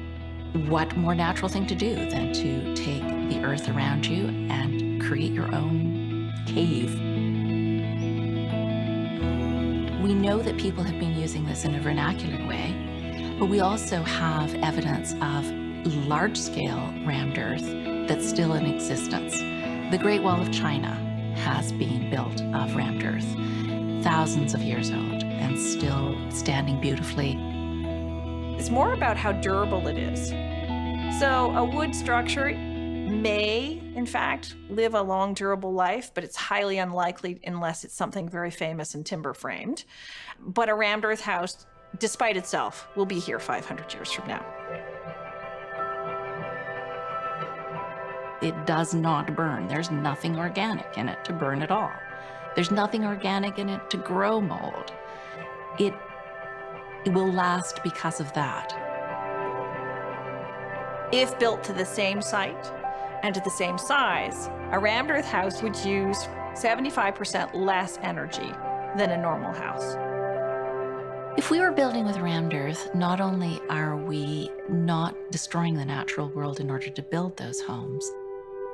What more natural thing to do than to take the earth around you and create your own cave? We know that people have been using this in a vernacular way, but we also have evidence of large-scale rammed earth that's still in existence. The Great Wall of China has been built of rammed earth, thousands of years old, and still standing beautifully. It's more about how durable it is. So a wood structure may, in fact, live a long, durable life, but it's highly unlikely unless it's something very famous and timber framed. But a rammed earth house, despite itself, will be here 500 years from now. It does not burn. There's nothing organic in it to burn at all. There's nothing organic in it to grow mold. It will last because of that. If built to the same site and to the same size, a rammed earth house would use 75% less energy than a normal house. If we were building with rammed earth, not only are we not destroying the natural world in order to build those homes,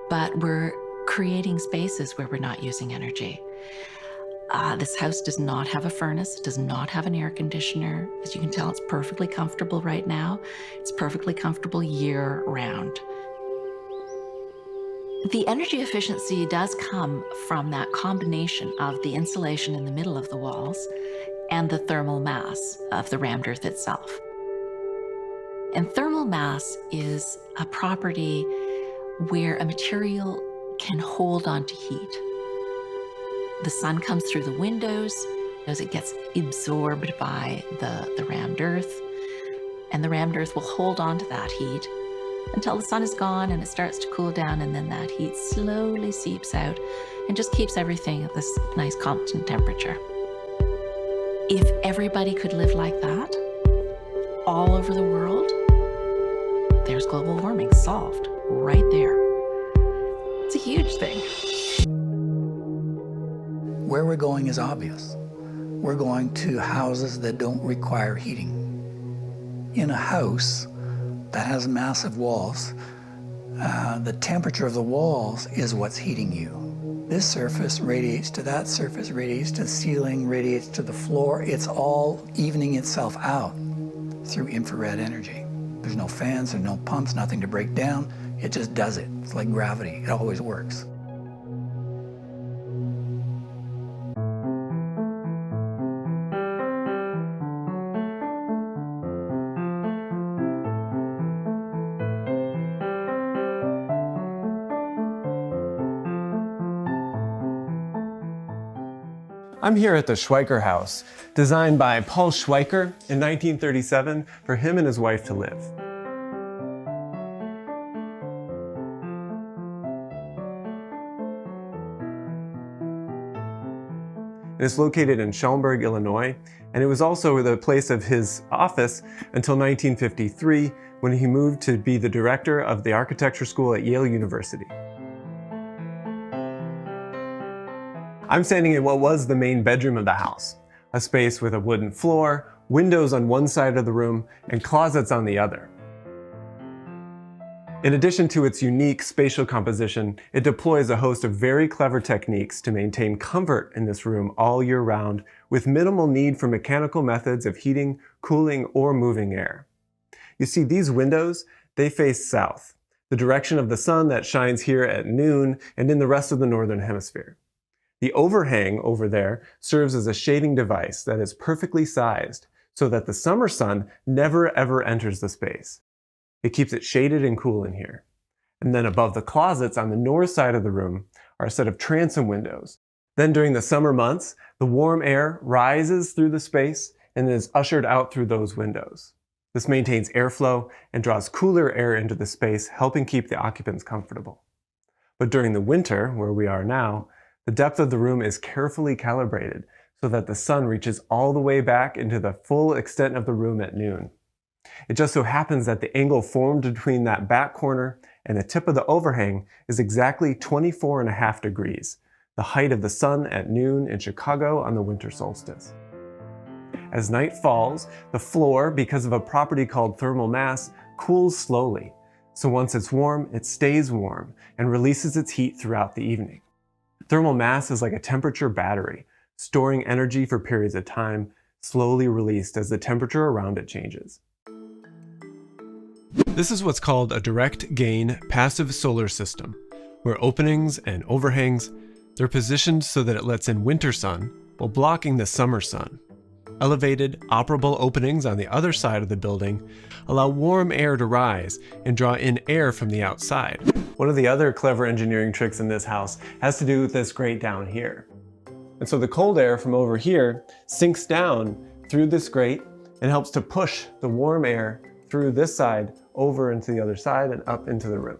but we're creating spaces where we're not using energy. This house does not have a furnace, does not have an air conditioner. As you can tell, it's perfectly comfortable right now. It's perfectly comfortable year round. The energy efficiency does come from that combination of the insulation in the middle of the walls and the thermal mass of the rammed earth itself. And thermal mass is a property where a material can hold on to heat. The sun comes through the windows as it gets absorbed by the rammed earth, and the rammed earth will hold on to that heat until the sun is gone and it starts to cool down, and then that heat slowly seeps out and just keeps everything at this nice constant temperature. If everybody could live like that all over the world, there's global warming solved right there. It's a huge thing. Where we're going is obvious. We're going to houses that don't require heating. in a house that has massive walls, the temperature of the walls is what's heating you. This surface radiates to that surface, radiates to the ceiling, radiates to the floor. It's all evening itself out through infrared energy. There's no fans, there's no pumps, nothing to break down. It just does it. It's like gravity. It always works. I'm here at the Schweiker House, designed by Paul Schweiker in 1937 for him and his wife to live. It's located in Schaumburg, Illinois, and it was also the place of his office until 1953, when he moved to be the director of the architecture school at Yale University. I'm standing in what was the main bedroom of the house, a space with a wooden floor, windows on one side of the room, and closets on the other. In addition to its unique spatial composition, it deploys a host of very clever techniques to maintain comfort in this room all year round, with minimal need for mechanical methods of heating, cooling, or moving air. You see, these windows, they face south, the direction of the sun that shines here at noon and in the rest of the northern hemisphere. The overhang over there serves as a shading device that is perfectly sized so that the summer sun never ever enters the space. It keeps it shaded and cool in here. And then above the closets on the north side of the room are a set of transom windows. Then during the summer months, the warm air rises through the space and is ushered out through those windows. This maintains airflow and draws cooler air into the space, helping keep the occupants comfortable. But during the winter, where we are now, the depth of the room is carefully calibrated so that the sun reaches all the way back into the full extent of the room at noon. It just so happens that the angle formed between that back corner and the tip of the overhang is exactly 24.5 degrees, the height of the sun at noon in Chicago on the winter solstice. As night falls, the floor, because of a property called thermal mass, cools slowly. So once it's warm, it stays warm and releases its heat throughout the evening. Thermal mass is like a temperature battery, storing energy for periods of time, slowly released as the temperature around it changes. This is what's called a direct gain passive solar system, where openings and overhangs, they're positioned so that it lets in winter sun while blocking the summer sun. Elevated, operable openings on the other side of the building allow warm air to rise and draw in air from the outside. One of the other clever engineering tricks in this house has to do with this grate down here. And so the cold air from over here sinks down through this grate and helps to push the warm air through this side over into the other side and up into the room.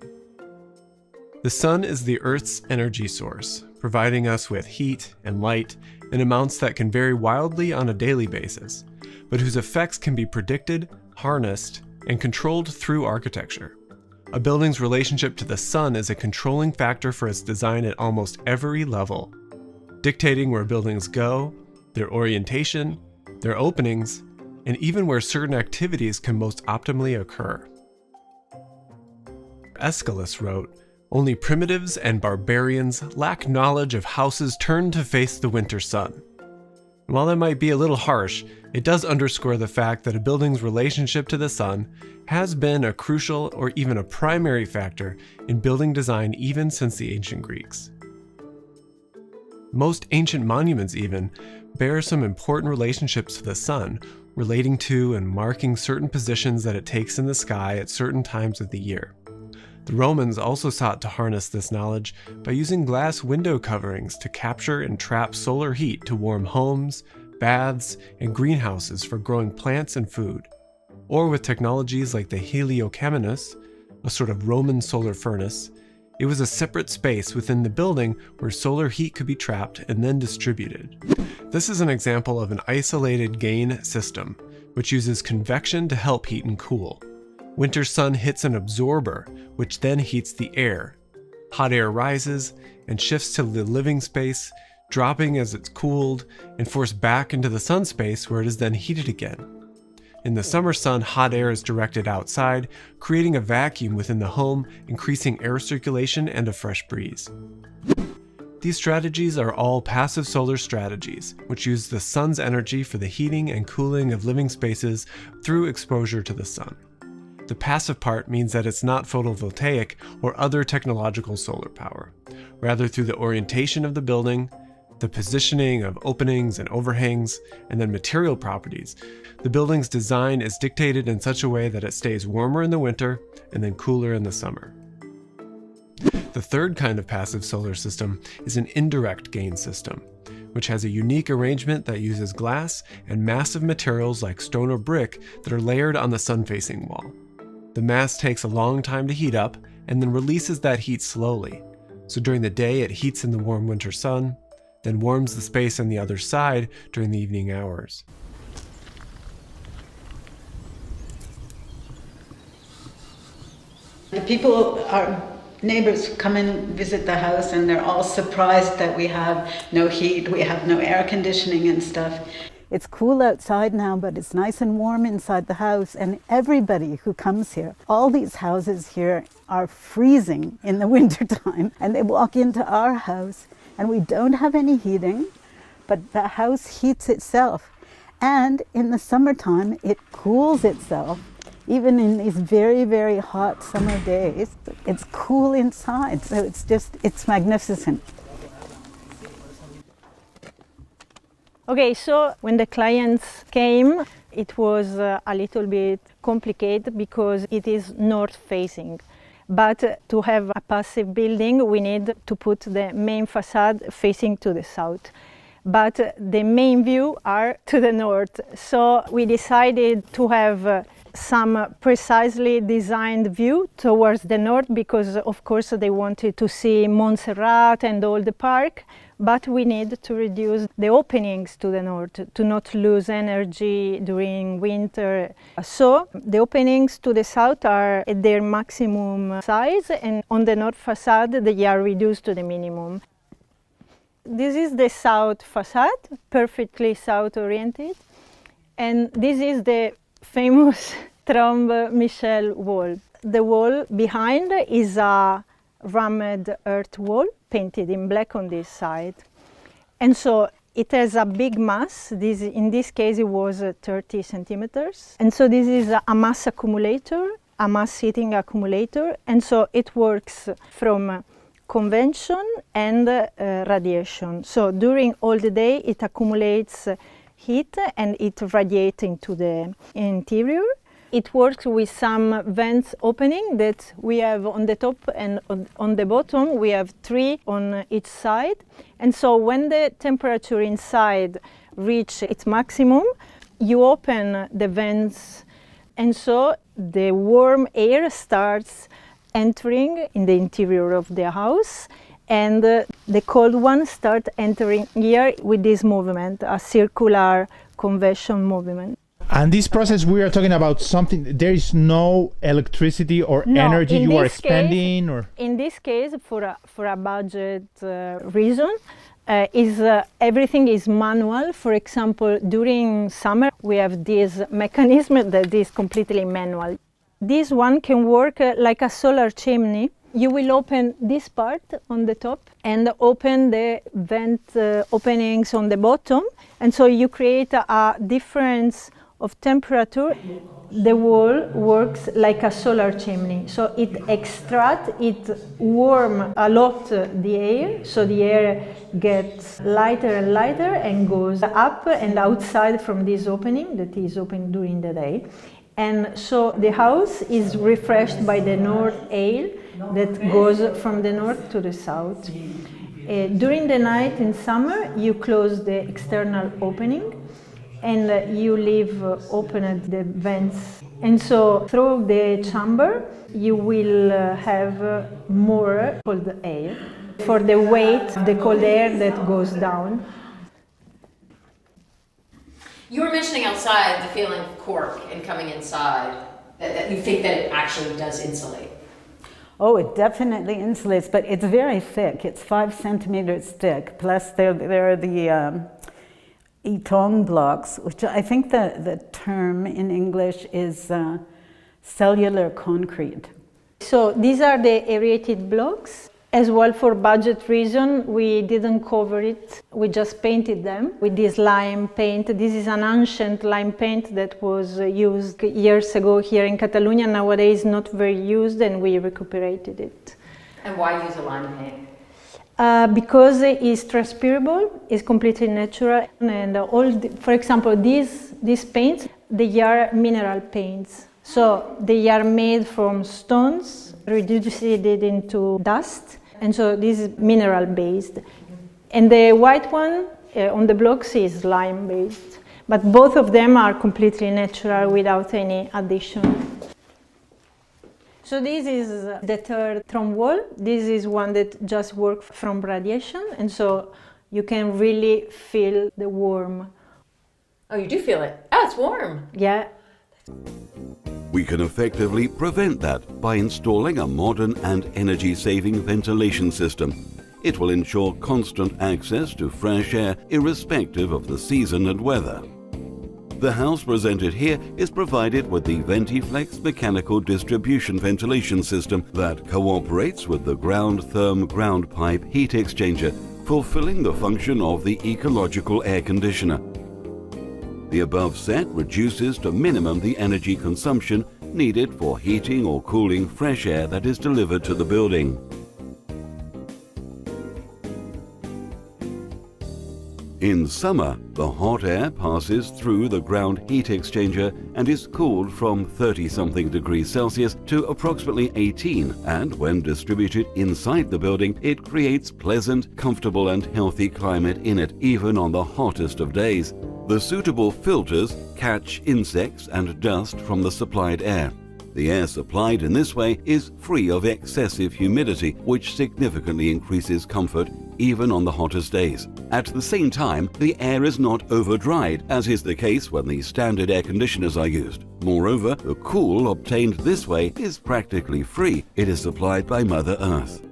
The sun is the Earth's energy source, providing us with heat and light in amounts that can vary wildly on a daily basis, but whose effects can be predicted, harnessed, and controlled through architecture. A building's relationship to the sun is a controlling factor for its design at almost every level, dictating where buildings go, their orientation, their openings, and even where certain activities can most optimally occur. Aeschylus wrote, "Only primitives and barbarians lack knowledge of houses turned to face the winter sun." And while that might be a little harsh, it does underscore the fact that a building's relationship to the sun has been a crucial or even a primary factor in building design even since the ancient Greeks. Most ancient monuments even bear some important relationships to the sun, relating to and marking certain positions that it takes in the sky at certain times of the year. The Romans also sought to harness this knowledge by using glass window coverings to capture and trap solar heat to warm homes, baths, and greenhouses for growing plants and food. Or with technologies like the heliocaminus, a sort of Roman solar furnace, it was a separate space within the building where solar heat could be trapped and then distributed. This is an example of an isolated gain system, which uses convection to help heat and cool. Winter sun hits an absorber, which then heats the air. Hot air rises and shifts to the living space, dropping as it's cooled and forced back into the sun space where it is then heated again. In the summer sun, hot air is directed outside, creating a vacuum within the home, increasing air circulation and a fresh breeze. These strategies are all passive solar strategies, which use the sun's energy for the heating and cooling of living spaces through exposure to the sun. The passive part means that it's not photovoltaic or other technological solar power. Rather, through the orientation of the building, the positioning of openings and overhangs, and then material properties, the building's design is dictated in such a way that it stays warmer in the winter and then cooler in the summer. The third kind of passive solar system is an indirect gain system, which has a unique arrangement that uses glass and massive materials like stone or brick that are layered on the sun-facing wall. The mass takes a long time to heat up and then releases that heat slowly. So during the day it heats in the warm winter sun, then warms the space on the other side during the evening hours. The people, our neighbors, come and visit the house and they're all surprised that we have no heat, we have no air conditioning and stuff. It's cool outside now, but it's nice and warm inside the house, and everybody who comes here, all these houses here are freezing in the wintertime, and they walk into our house and we don't have any heating, but the house heats itself. And in the summertime, it cools itself. Even in these very, very hot summer days, it's cool inside. So it's magnificent. Okay, so when the clients came, it was a little bit complicated because it is north facing. But to have a passive building, we need to put the main facade facing to the south. But the main view are to the north. So we decided to have some precisely designed view towards the north because, of course, they wanted to see Montserrat and all the park. But we need to reduce the openings to the north to not lose energy during winter. So the openings to the south are at their maximum size, and on the north facade they are reduced to the minimum. This is the south facade, perfectly south oriented, and this is the famous Trombe Michel wall. The wall behind is a rammed earth wall painted in black on this side. And so it has a big mass. In this case it was 30 centimeters. And so this is a mass accumulator, a mass heating accumulator. And so it works from convection and radiation. So during all the day it accumulates heat and it radiates into the interior. It works with some vents opening that we have on the top and on the bottom. We have 3 on each side. And so when the temperature inside reaches its maximum, you open the vents, and so the warm air starts entering in the interior of the house, and the cold one starts entering here with this movement, a circular convection movement. And this process, we are talking about something, there is no electricity or energy you are expending? In this case, for a budget reason, everything is manual. For example, during summer, we have this mechanism that is completely manual. This one can work like a solar chimney. You will open this part on the top and open the vent openings on the bottom. And so you create a difference of temperature. The wall works like a solar chimney. So it extracts, it warms a lot the air, so the air gets lighter and lighter and goes up and outside from this opening that is open during the day. And so the house is refreshed by the north air that goes from the north to the south. During the night in summer, you close the external opening and you leave open the vents. And so through the chamber, you will have more cold air for the weight of the cold air that goes down. You were mentioning outside the feeling of cork and coming inside, that you think that it actually does insulate. Oh, it definitely insulates, but it's very thick. It's 5 centimeters thick. Plus, there are the Beton blocks, which I think the term in English is cellular concrete. So these are the aerated blocks. As well, for budget reason, we didn't cover it. We just painted them with this lime paint. This is an ancient lime paint that was used years ago here in Catalonia. Nowadays not very used, and we recuperated it. And why use a lime paint? Because it's transpirable, it's completely natural, and for example, these paints, they are mineral paints. So they are made from stones, reduced into dust, and so this is mineral based. And the white one on the blocks is lime based. But both of them are completely natural without any addition. So this is the third throne wall. This is one that just works from radiation, and so you can really feel the warmth. Oh, you do feel it? Oh, it's warm. Yeah. We can effectively prevent that by installing a modern and energy-saving ventilation system. It will ensure constant access to fresh air irrespective of the season and weather. The house presented here is provided with the VentiFlex mechanical distribution ventilation system that cooperates with the ground pipe heat exchanger, fulfilling the function of the ecological air conditioner. The above set reduces to minimum the energy consumption needed for heating or cooling fresh air that is delivered to the building. In summer, the hot air passes through the ground heat exchanger and is cooled from 30-something degrees Celsius to approximately 18, and when distributed inside the building, it creates pleasant, comfortable and healthy climate in it, even on the hottest of days. The suitable filters catch insects and dust from the supplied air. The air supplied in this way is free of excessive humidity, which significantly increases comfort even on the hottest days. At the same time, the air is not over-dried, as is the case when the standard air conditioners are used. Moreover, the cool obtained this way is practically free. It is supplied by Mother Earth.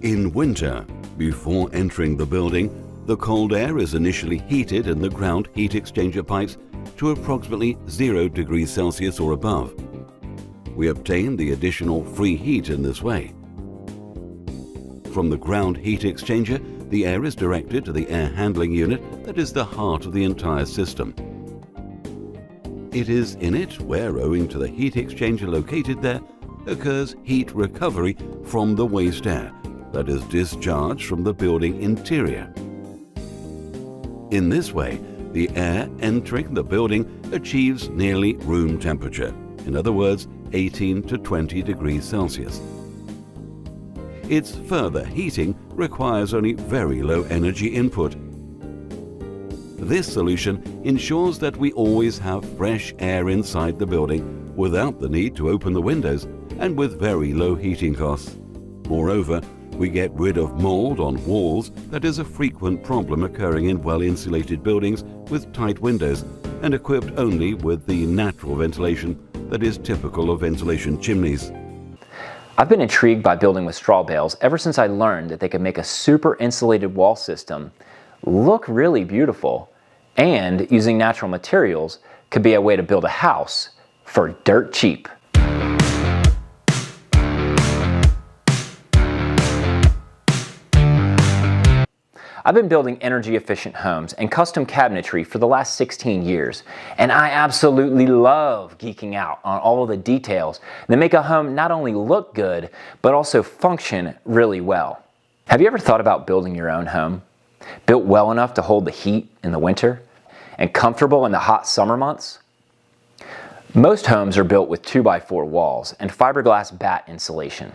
In winter, before entering the building, the cold air is initially heated in the ground heat exchanger pipes to approximately 0 degrees Celsius or above. We obtain the additional free heat in this way. From the ground heat exchanger, the air is directed to the air handling unit that is the heart of the entire system. It is in it where, owing to the heat exchanger located there, occurs heat recovery from the waste air that is discharged from the building interior. In this way, the air entering the building achieves nearly room temperature, in other words, 18 to 20 degrees Celsius. Its further heating requires only very low energy input. This solution ensures that we always have fresh air inside the building without the need to open the windows and with very low heating costs. Moreover, we get rid of mold on walls that is a frequent problem occurring in well-insulated buildings with tight windows and equipped only with the natural ventilation that is typical of ventilation chimneys. I've been intrigued by building with straw bales ever since I learned that they could make a super insulated wall system look really beautiful, and using natural materials could be a way to build a house for dirt cheap. I've been building energy efficient homes and custom cabinetry for the last 16 years, and I absolutely love geeking out on all of the details that make a home not only look good, but also function really well. Have you ever thought about building your own home? Built well enough to hold the heat in the winter and comfortable in the hot summer months? Most homes are built with 2x4 walls and fiberglass batt insulation.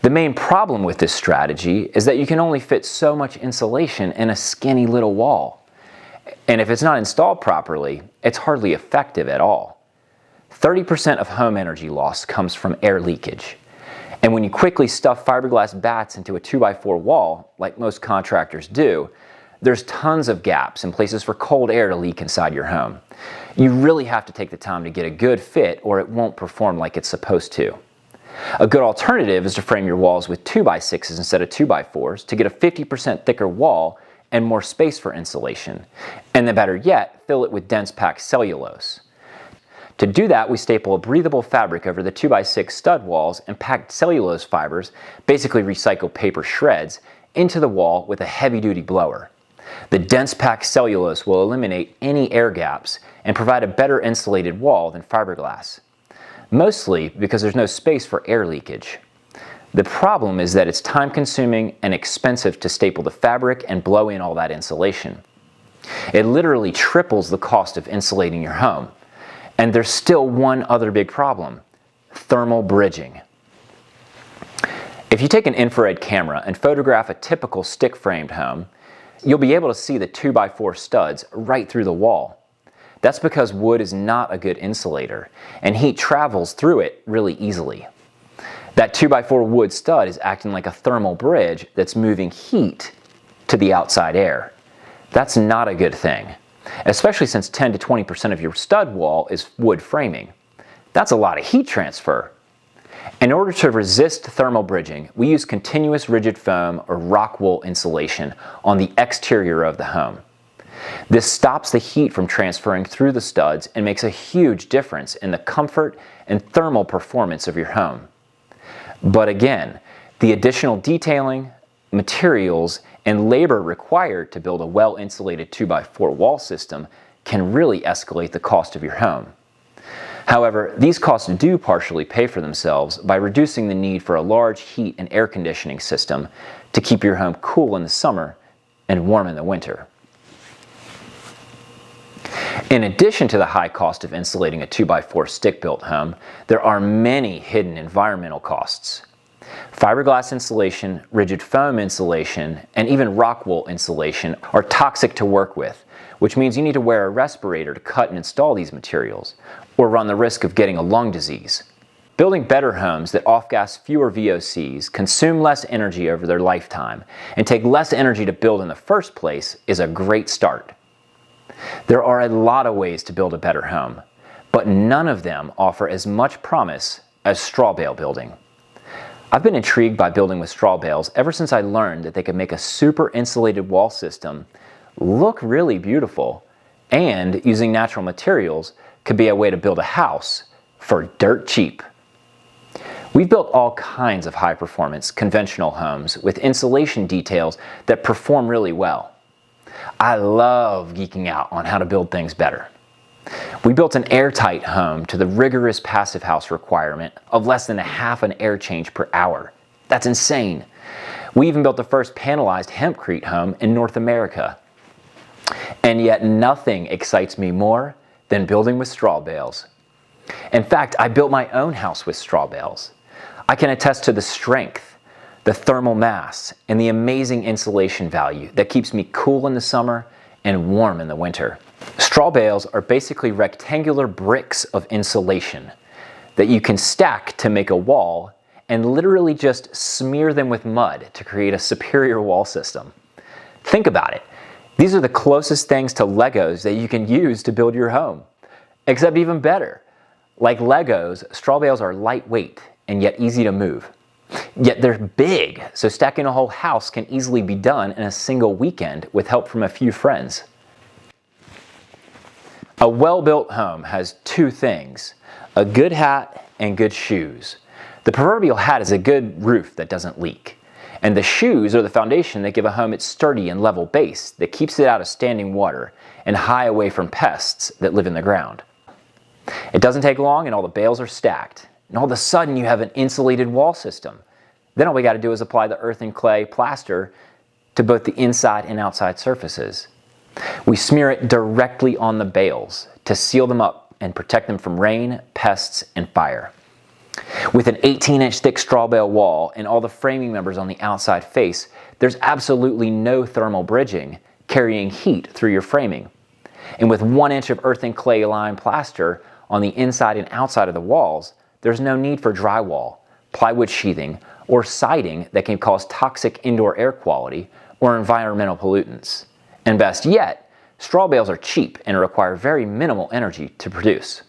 The main problem with this strategy is that you can only fit so much insulation in a skinny little wall. And if it's not installed properly, it's hardly effective at all. 30% of home energy loss comes from air leakage. And when you quickly stuff fiberglass batts into a 2x4 wall, like most contractors do, there's tons of gaps and places for cold air to leak inside your home. You really have to take the time to get a good fit or it won't perform like it's supposed to. A good alternative is to frame your walls with 2x6s instead of 2x4s to get a 50% thicker wall and more space for insulation. And then better yet, fill it with dense packed cellulose. To do that, we staple a breathable fabric over the 2x6 stud walls and pack cellulose fibers, basically recycled paper shreds, into the wall with a heavy-duty blower. The dense packed cellulose will eliminate any air gaps and provide a better insulated wall than fiberglass, mostly because there's no space for air leakage. The problem is that it's time-consuming and expensive to staple the fabric and blow in all that insulation. It literally triples the cost of insulating your home. And there's still one other big problem: thermal bridging. If you take an infrared camera and photograph a typical stick-framed home, you'll be able to see the 2x4 studs right through the wall. That's because wood is not a good insulator, and heat travels through it really easily. That 2x4 wood stud is acting like a thermal bridge that's moving heat to the outside air. That's not a good thing, especially since 10 to 20% of your stud wall is wood framing. That's a lot of heat transfer. In order to resist thermal bridging, we use continuous rigid foam or rock wool insulation on the exterior of the home. This stops the heat from transferring through the studs and makes a huge difference in the comfort and thermal performance of your home. But again, the additional detailing, materials, and labor required to build a well-insulated 2x4 wall system can really escalate the cost of your home. However, these costs do partially pay for themselves by reducing the need for a large heat and air conditioning system to keep your home cool in the summer and warm in the winter. In addition to the high cost of insulating a 2x4 stick-built home, there are many hidden environmental costs. Fiberglass insulation, rigid foam insulation, and even rock wool insulation are toxic to work with, which means you need to wear a respirator to cut and install these materials, or run the risk of getting a lung disease. Building better homes that off-gas fewer VOCs, consume less energy over their lifetime, and take less energy to build in the first place is a great start. There are a lot of ways to build a better home, but none of them offer as much promise as straw bale building. I've been intrigued by building with straw bales ever since I learned that they could make a super insulated wall system look really beautiful, and using natural materials could be a way to build a house for dirt cheap. We've built all kinds of high-performance conventional homes with insulation details that perform really well. I love geeking out on how to build things better. We built an airtight home to the rigorous passive house requirement of less than half an air change per hour. That's insane. We even built the first panelized hempcrete home in North America. And yet nothing excites me more than building with straw bales. In fact, I built my own house with straw bales. I can attest to the strength, the thermal mass, and the amazing insulation value that keeps me cool in the summer and warm in the winter. Straw bales are basically rectangular bricks of insulation that you can stack to make a wall and literally just smear them with mud to create a superior wall system. Think about it. These are the closest things to Legos that you can use to build your home. Except even better. Like Legos, straw bales are lightweight and yet easy to move. Yet they're big, so stacking a whole house can easily be done in a single weekend with help from a few friends. A well-built home has two things: a good hat and good shoes. The proverbial hat is a good roof that doesn't leak. And the shoes are the foundation that give a home its sturdy and level base that keeps it out of standing water and high away from pests that live in the ground. It doesn't take long and all the bales are stacked. And all of a sudden you have an insulated wall system. Then all we got to do is apply the earth and clay plaster to both the inside and outside surfaces. We smear it directly on the bales to seal them up and protect them from rain, pests, and fire. With an 18-inch thick straw bale wall and all the framing members on the outside face, there's absolutely no thermal bridging carrying heat through your framing. And with 1 inch of earth and clay lime plaster on the inside and outside of the walls, there's no need for drywall, plywood sheathing, or siding that can cause toxic indoor air quality or environmental pollutants. And best yet, straw bales are cheap and require very minimal energy to produce.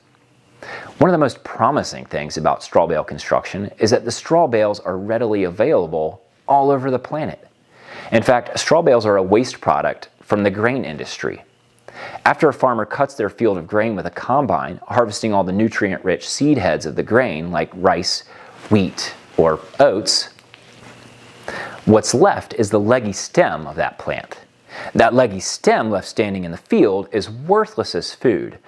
One of the most promising things about straw bale construction is that the straw bales are readily available all over the planet. In fact, straw bales are a waste product from the grain industry. After a farmer cuts their field of grain with a combine, harvesting all the nutrient-rich seed heads of the grain like rice, wheat, or oats, what's left is the leggy stem of that plant. That leggy stem left standing in the field is worthless as food,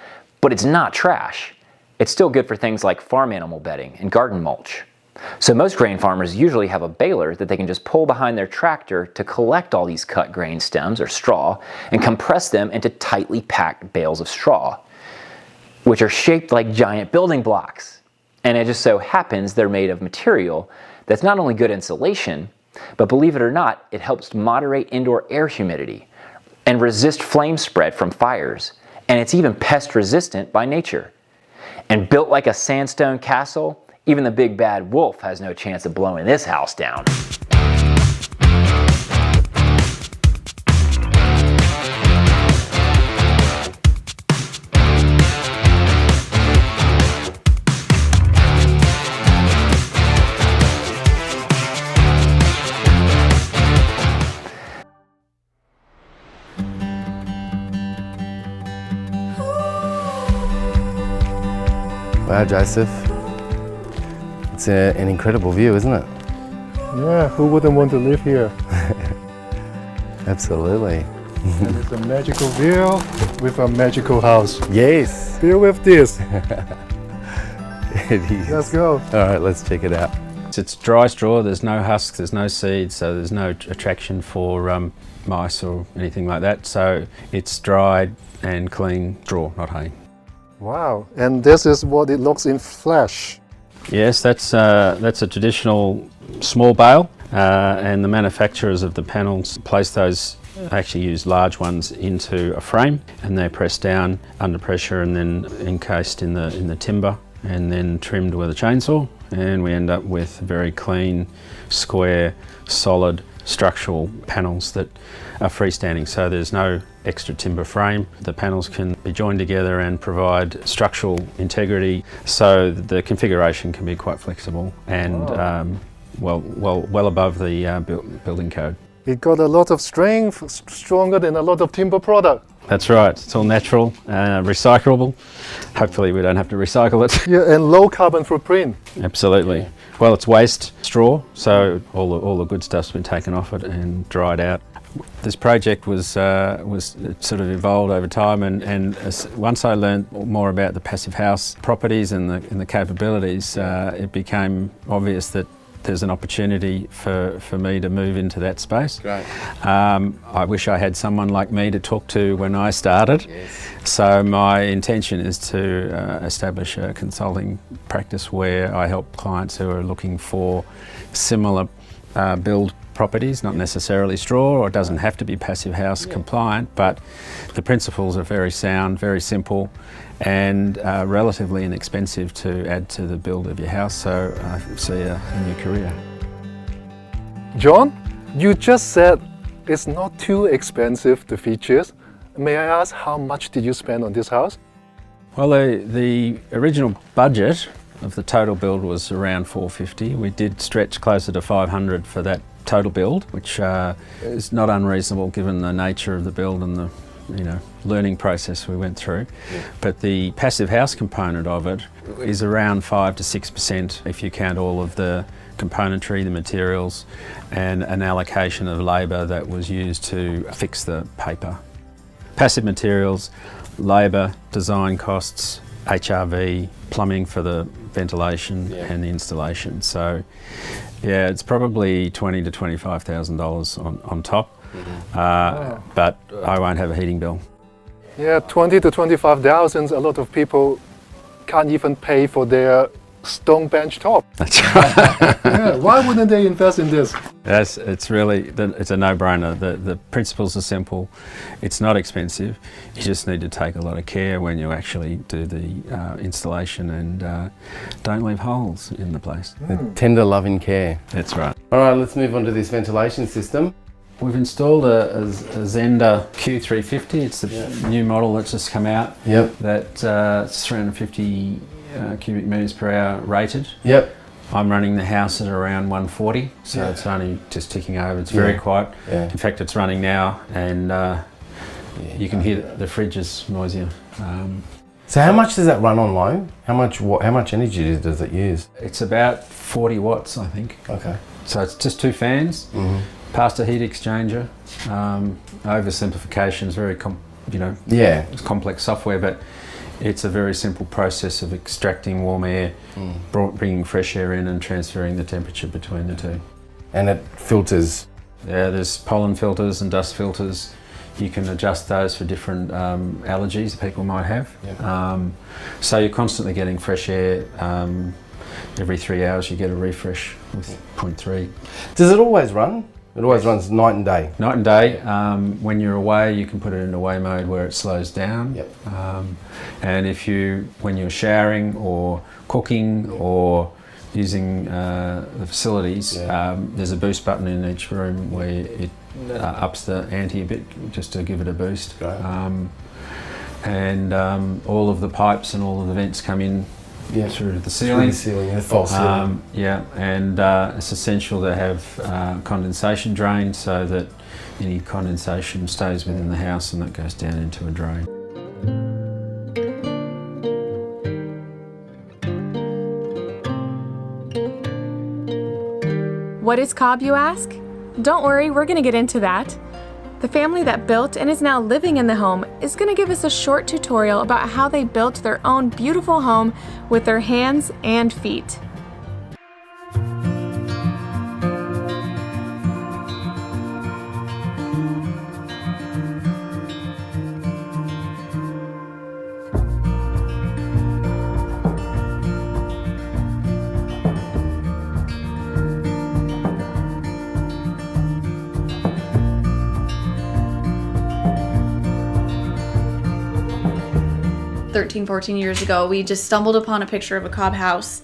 but it's not trash. It's still good for things like farm animal bedding and garden mulch. So most grain farmers usually have a baler that they can just pull behind their tractor to collect all these cut grain stems or straw and compress them into tightly packed bales of straw, which are shaped like giant building blocks. And it just so happens they're made of material that's not only good insulation, but believe it or not, it helps moderate indoor air humidity and resist flame spread from fires. And it's even pest resistant by nature. And built like a sandstone castle, even the big bad wolf has no chance of blowing this house down. Wow, Joseph. It's an incredible view, isn't it? Yeah, who wouldn't want to live here? Absolutely. And it's a magical view with a magical house. Yes. Deal with this. It is. Let's go. All right, let's check it out. It's dry straw, there's no husks, there's no seeds, so there's no attraction for mice or anything like that. So it's dried and clean straw, not hay. Wow, and this is what it looks in flesh. Yes, that's a traditional small bale, and the manufacturers of the panels place those, actually use large ones into a frame, and they're pressed down under pressure and then encased in the timber and then trimmed with a chainsaw, and we end up with very clean, square, solid structural panels that are freestanding, so there's no extra timber frame. The panels can be joined together and provide structural integrity, so the configuration can be quite flexible and well above the building code. It got a lot of strength, stronger than a lot of timber product. That's right, it's all natural, recyclable. Hopefully we don't have to recycle it. Yeah, and low carbon footprint. Absolutely. Well, it's waste straw, so all the good stuff's been taken off it and dried out. This project was sort of evolved over time, and once I learned more about the passive house properties and the capabilities, it became obvious that there's an opportunity for me to move into that space. Great. I wish I had someone like me to talk to when I started. Yes. So my intention is to establish a consulting practice where I help clients who are looking for similar build properties, not necessarily straw, or it doesn't have to be passive house compliant, but the principles are very sound, very simple, and relatively inexpensive to add to the build of your house, so I see a new career. John, you just said it's not too expensive, the features. May I ask, how much did you spend on this house? Well, the original budget of the total build was around $450. We did stretch closer to $500 for that total build, which is not unreasonable given the nature of the build and the learning process we went through. Yeah. But the passive house component of it is around 5 to 6% if you count all of the componentry, the materials, and an allocation of labour that was used to fix the paper. Passive materials, labour, design costs, HRV, plumbing for the ventilation and the installation. So yeah, it's probably $20,000 to $25,000 on top. Wow. But I won't have a heating bill. Yeah, 20 to 25,000. A lot of people can't even pay for their stone bench top. That's right. Yeah, why wouldn't they invest in this? Yes, it's really, it's a no-brainer. The principles are simple. It's not expensive. You just need to take a lot of care when you actually do the installation, and don't leave holes in the place. The tender loving care. That's right. All right, let's move on to this ventilation system. We've installed a Zender Q350. It's the new model that's just come out. Yep. That's 350 cubic metres per hour rated. Yep. I'm running the house at around 140, so it's only just ticking over. It's very quiet. In fact, it's running now, and you can hear the fridge is noisier. So how much does that run on low? How much energy does it use? It's about 40 watts, I think. Okay. So it's just 2 fans, past a heat exchanger. Oversimplification is very, it's complex software, but it's a very simple process of extracting warm air, bringing fresh air in and transferring the temperature between the two. And it filters? Yeah, there's pollen filters and dust filters. You can adjust those for different allergies that people might have. So you're constantly getting fresh air. Every 3 hours you get a refresh with 0.3. Does it always run? It always runs night and day? Night and day. When you're away, you can put it in away mode where it slows down. And when you're showering or cooking or using the facilities, there's a boost button in each room where it ups the ante a bit just to give it a boost. And all of the pipes and all of the vents come in through the ceiling. The false ceiling. And it's essential to have condensation drain so that any condensation stays within the house and that goes down into a drain. What is cob, you ask? Don't worry, we're going to get into that. The family that built and is now living in the home is going to give us a short tutorial about how they built their own beautiful home with their hands and feet. "13, 14 years ago, we just stumbled upon a picture of a cob house,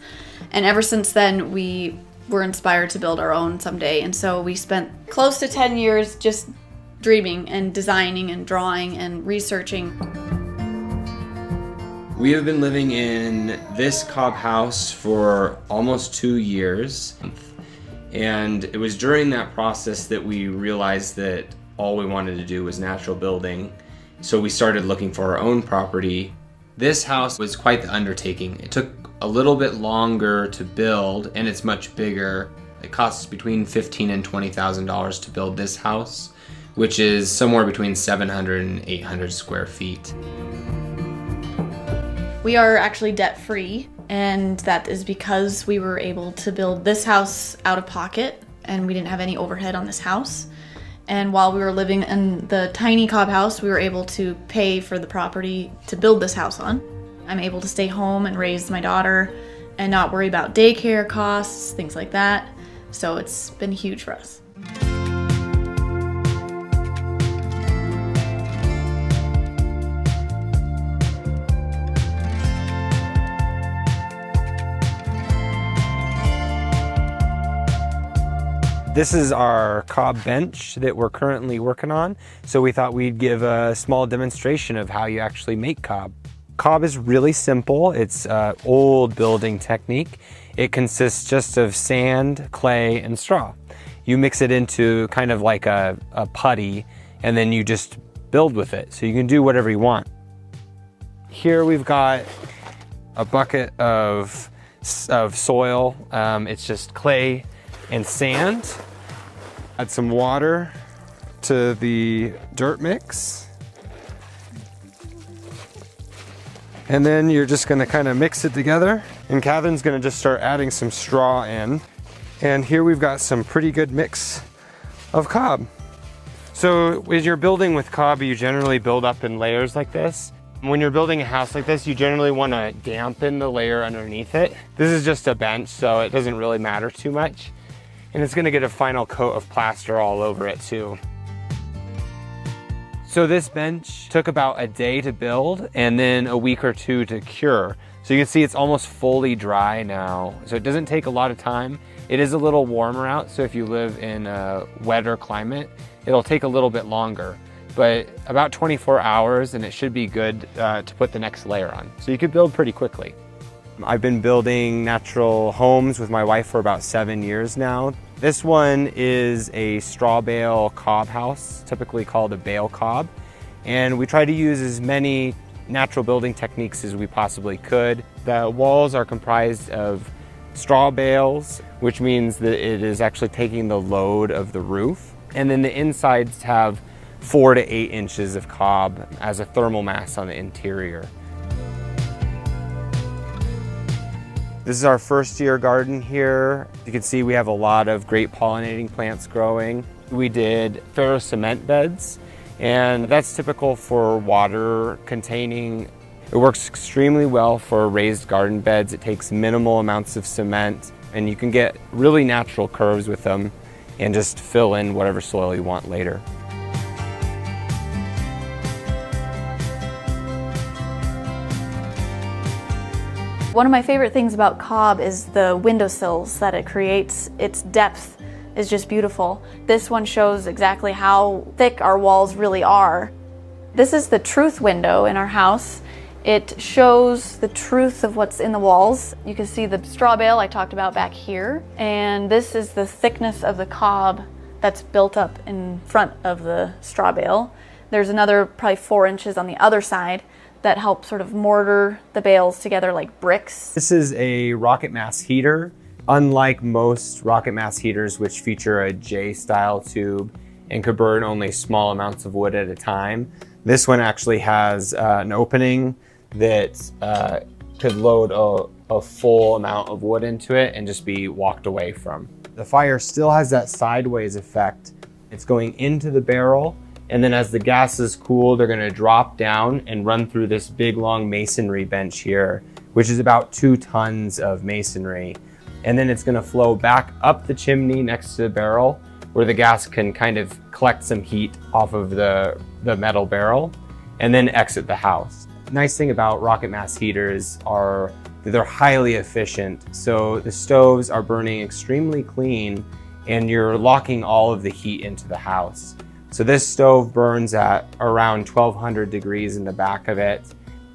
and ever since then we were inspired to build our own someday. And so we spent close to 10 years just dreaming and designing and drawing and researching. We have been living in this cob house for almost 2 years, and it was during that process that we realized that all we wanted to do was natural building, so we started looking for our own property. This house was quite the undertaking. It took a little bit longer to build, and it's much bigger. It costs between $15,000 and $20,000 to build this house, which is somewhere between 700 and 800 square feet. We are actually debt-free, and that is because we were able to build this house out of pocket, and we didn't have any overhead on this house. And while we were living in the tiny cob house, we were able to pay for the property to build this house on. I'm able to stay home and raise my daughter and not worry about daycare costs, things like that. So it's been huge for us. This is our cob bench that we're currently working on, so we thought we'd give a small demonstration of how you actually make cob. Cob is really simple. It's an old building technique. It consists just of sand, clay, and straw. You mix it into kind of like a putty, and then you just build with it, so you can do whatever you want. Here we've got a bucket of soil. It's just clay and sand. Add some water to the dirt mix. And then you're just gonna kind of mix it together. And Catherine's gonna just start adding some straw in. And here we've got some pretty good mix of cob. So when you're building with cob, you generally build up in layers like this. When you're building a house like this, you generally want to dampen the layer underneath it. This is just a bench, so it doesn't really matter too much. And it's gonna get a final coat of plaster all over it too. So this bench took about a day to build and then a week or two to cure. So you can see it's almost fully dry now. So it doesn't take a lot of time. It is a little warmer out, so if you live in a wetter climate, it'll take a little bit longer. But about 24 hours and it should be good to put the next layer on. So you could build pretty quickly. I've been building natural homes with my wife for about 7 years now. This one is a straw bale cob house, typically called a bale cob. And we try to use as many natural building techniques as we possibly could. The walls are comprised of straw bales, which means that it is actually taking the load of the roof. And then the insides have 4 to 8 inches of cob as a thermal mass on the interior. This is our first year garden here. You can see we have a lot of great pollinating plants growing. We did ferro cement beds, and that's typical for water containing. It works extremely well for raised garden beds. It takes minimal amounts of cement, and you can get really natural curves with them and just fill in whatever soil you want later. One of my favorite things about cob is the windowsills that it creates. Its depth is just beautiful. This one shows exactly how thick our walls really are. This is the truth window in our house. It shows the truth of what's in the walls. You can see the straw bale I talked about back here, and this is the thickness of the cob that's built up in front of the straw bale. There's another probably 4 inches on the other side that help sort of mortar the bales together like bricks. This is a rocket mass heater. Unlike most rocket mass heaters, which feature a J-style tube and could burn only small amounts of wood at a time, this one actually has an opening that could load a full amount of wood into it and just be walked away from. The fire still has that sideways effect. It's going into the barrel, and then as the gases cool, they're gonna drop down and run through this big long masonry bench here, which is about 2 tons of masonry. And then it's gonna flow back up the chimney next to the barrel where the gas can kind of collect some heat off of the metal barrel and then exit the house. Nice thing about rocket mass heaters are that they're highly efficient. So the stoves are burning extremely clean and you're locking all of the heat into the house. So this stove burns at around 1200 degrees in the back of it,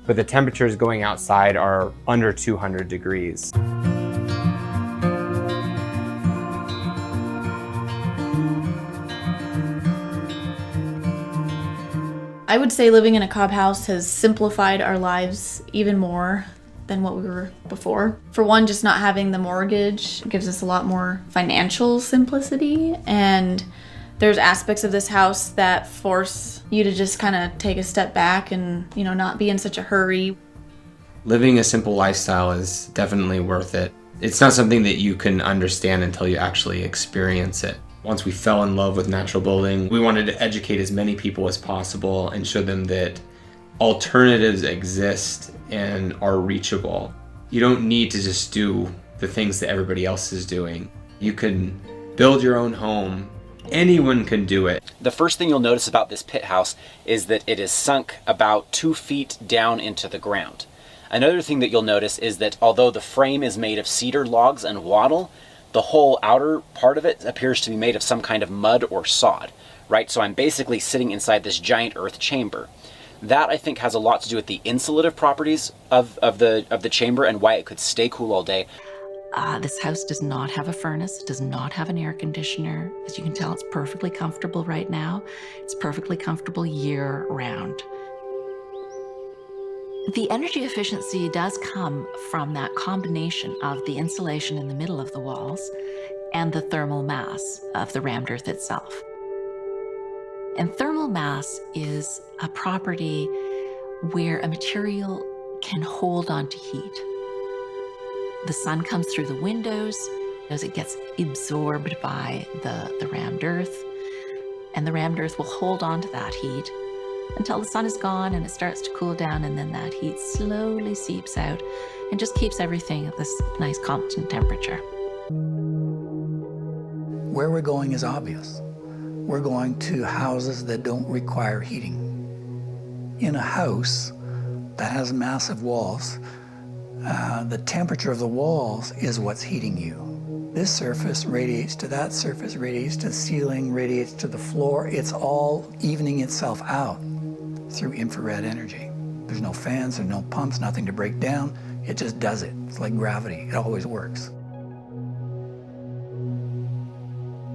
but the temperatures going outside are under 200 degrees. I would say living in a cob house has simplified our lives even more than what we were before. For one, just not having the mortgage gives us a lot more financial simplicity, and there's aspects of this house that force you to just kind of take a step back and, you know, not be in such a hurry. Living a simple lifestyle is definitely worth it. It's not something that you can understand until you actually experience it. Once we fell in love with natural building, we wanted to educate as many people as possible and show them that alternatives exist and are reachable. You don't need to just do the things that everybody else is doing. You can build your own home. Anyone can do it. The first thing you'll notice about this pit house is that it is sunk about 2 feet down into the ground. Another thing that you'll notice is that although the frame is made of cedar logs and wattle, the whole outer part of it appears to be made of some kind of mud or sod, right? So I'm basically sitting inside this giant earth chamber. That, I think, has a lot to do with the insulative properties of the chamber and why it could stay cool all day. This house does not have a furnace, does not have an air conditioner. As you can tell, it's perfectly comfortable right now. It's perfectly comfortable year round. The energy efficiency does come from that combination of the insulation in the middle of the walls and the thermal mass of the rammed earth itself. And thermal mass is a property where a material can hold on to heat. The sun comes through the windows as it gets absorbed by the rammed earth, and the rammed earth will hold on to that heat until the sun is gone and it starts to cool down, and then that heat slowly seeps out and just keeps everything at this nice constant temperature. Where we're going is obvious. We're going to houses that don't require heating. In a house that has massive walls, the temperature of the walls is what's heating you. This surface radiates to that surface, radiates to the ceiling, radiates to the floor. It's all evening itself out through infrared energy. There's no fans, there's no pumps, nothing to break down. It just does it. It's like gravity. It always works.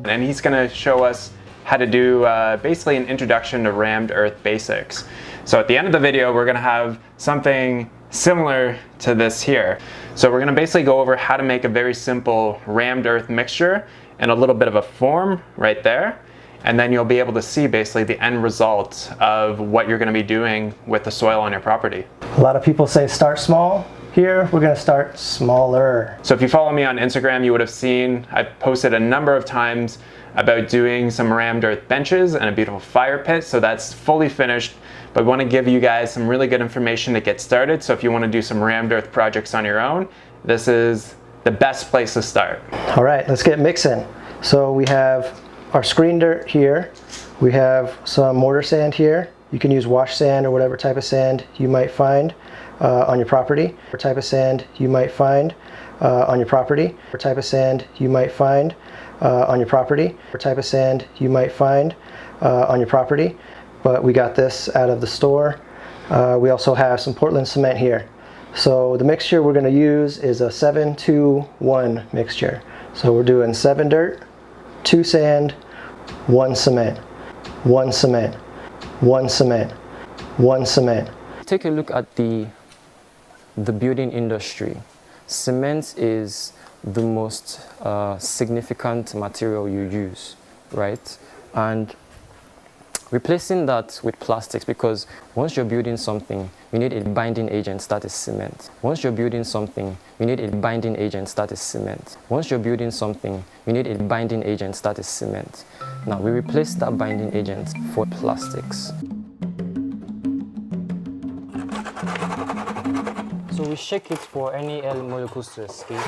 And he's going to show us how to do basically an introduction to rammed earth basics. So at the end of the video, we're going to have something similar to this here. So we're going to basically go over how to make a very simple rammed earth mixture and a little bit of a form right there. And then you'll be able to see basically the end result of what you're going to be doing with the soil on your property. A lot of people say start small. Here, we're going to start smaller. So if you follow me on Instagram, you would have seen I've posted a number of times about doing some rammed earth benches and a beautiful fire pit. So that's fully finished, but we want to give you guys some really good information to get started. So if you want to do some rammed earth projects on your own, this is the best place to start. All right, let's get mixing. So we have our screen dirt here. We have some mortar sand here. You can use wash sand or whatever type of sand you might find on your property. Or type of sand you might find on your property. Or type of sand you might find on your property. Or type of sand you might find on your property. But we got this out of the store. We also have some Portland cement here. So the mixture we're going to use is a 7-2-1 mixture. So we're doing 7 dirt, 2 sand, 1 cement, 1 cement, 1 cement, 1 cement. Take a look at the building industry. Cement is the most significant material you use, right? And replacing that with plastics, because once you're building something, you need a binding agent that is cement. Once you're building something, you need a binding agent that is cement. Once you're building something, you need a binding agent that is cement. Now we replace that binding agent for plastics. So we shake it for any air molecules to escape.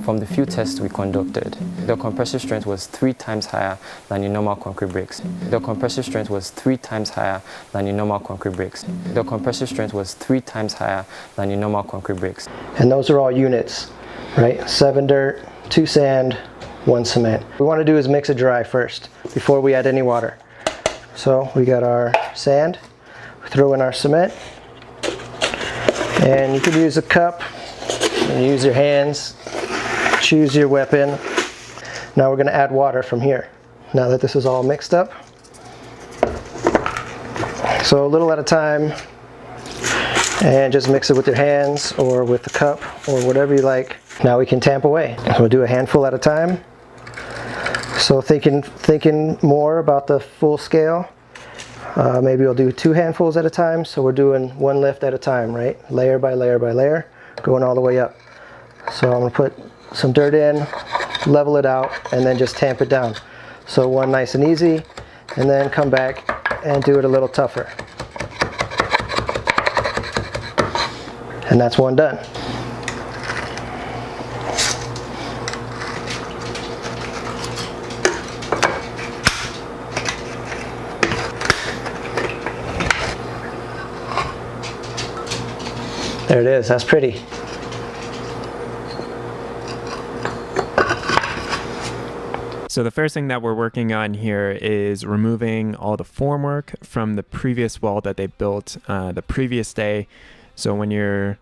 From the few tests we conducted, the compressive strength was 3 times higher than in normal concrete bricks. The compressive strength was 3 times higher than in normal concrete bricks. The compressive strength was 3 times higher than in normal concrete bricks. And those are all units, right? 7 dirt, 2 sand, 1 cement. What we want to do is mix it dry first before we add any water. So we got our sand, we throw in our cement, and you could use a cup and use your hands. Choose your weapon. Now we're going to add water from here. Now that this is all mixed up. So a little at a time, and just mix it with your hands or with the cup or whatever you like. Now we can tamp away. We'll do a handful at a time. So thinking more about the full scale, maybe we'll do 2 handfuls at a time. So we're doing 1 lift at a time, right? Layer by layer by layer, going all the way up. So I'm going to put some dirt in, level it out, and then just tamp it down. So 1 nice and easy, and then come back and do it a little tougher. And that's 1 done. There it is, that's pretty. So the first thing that we're working on here is removing all the formwork from the previous wall that they built the previous day. So when you're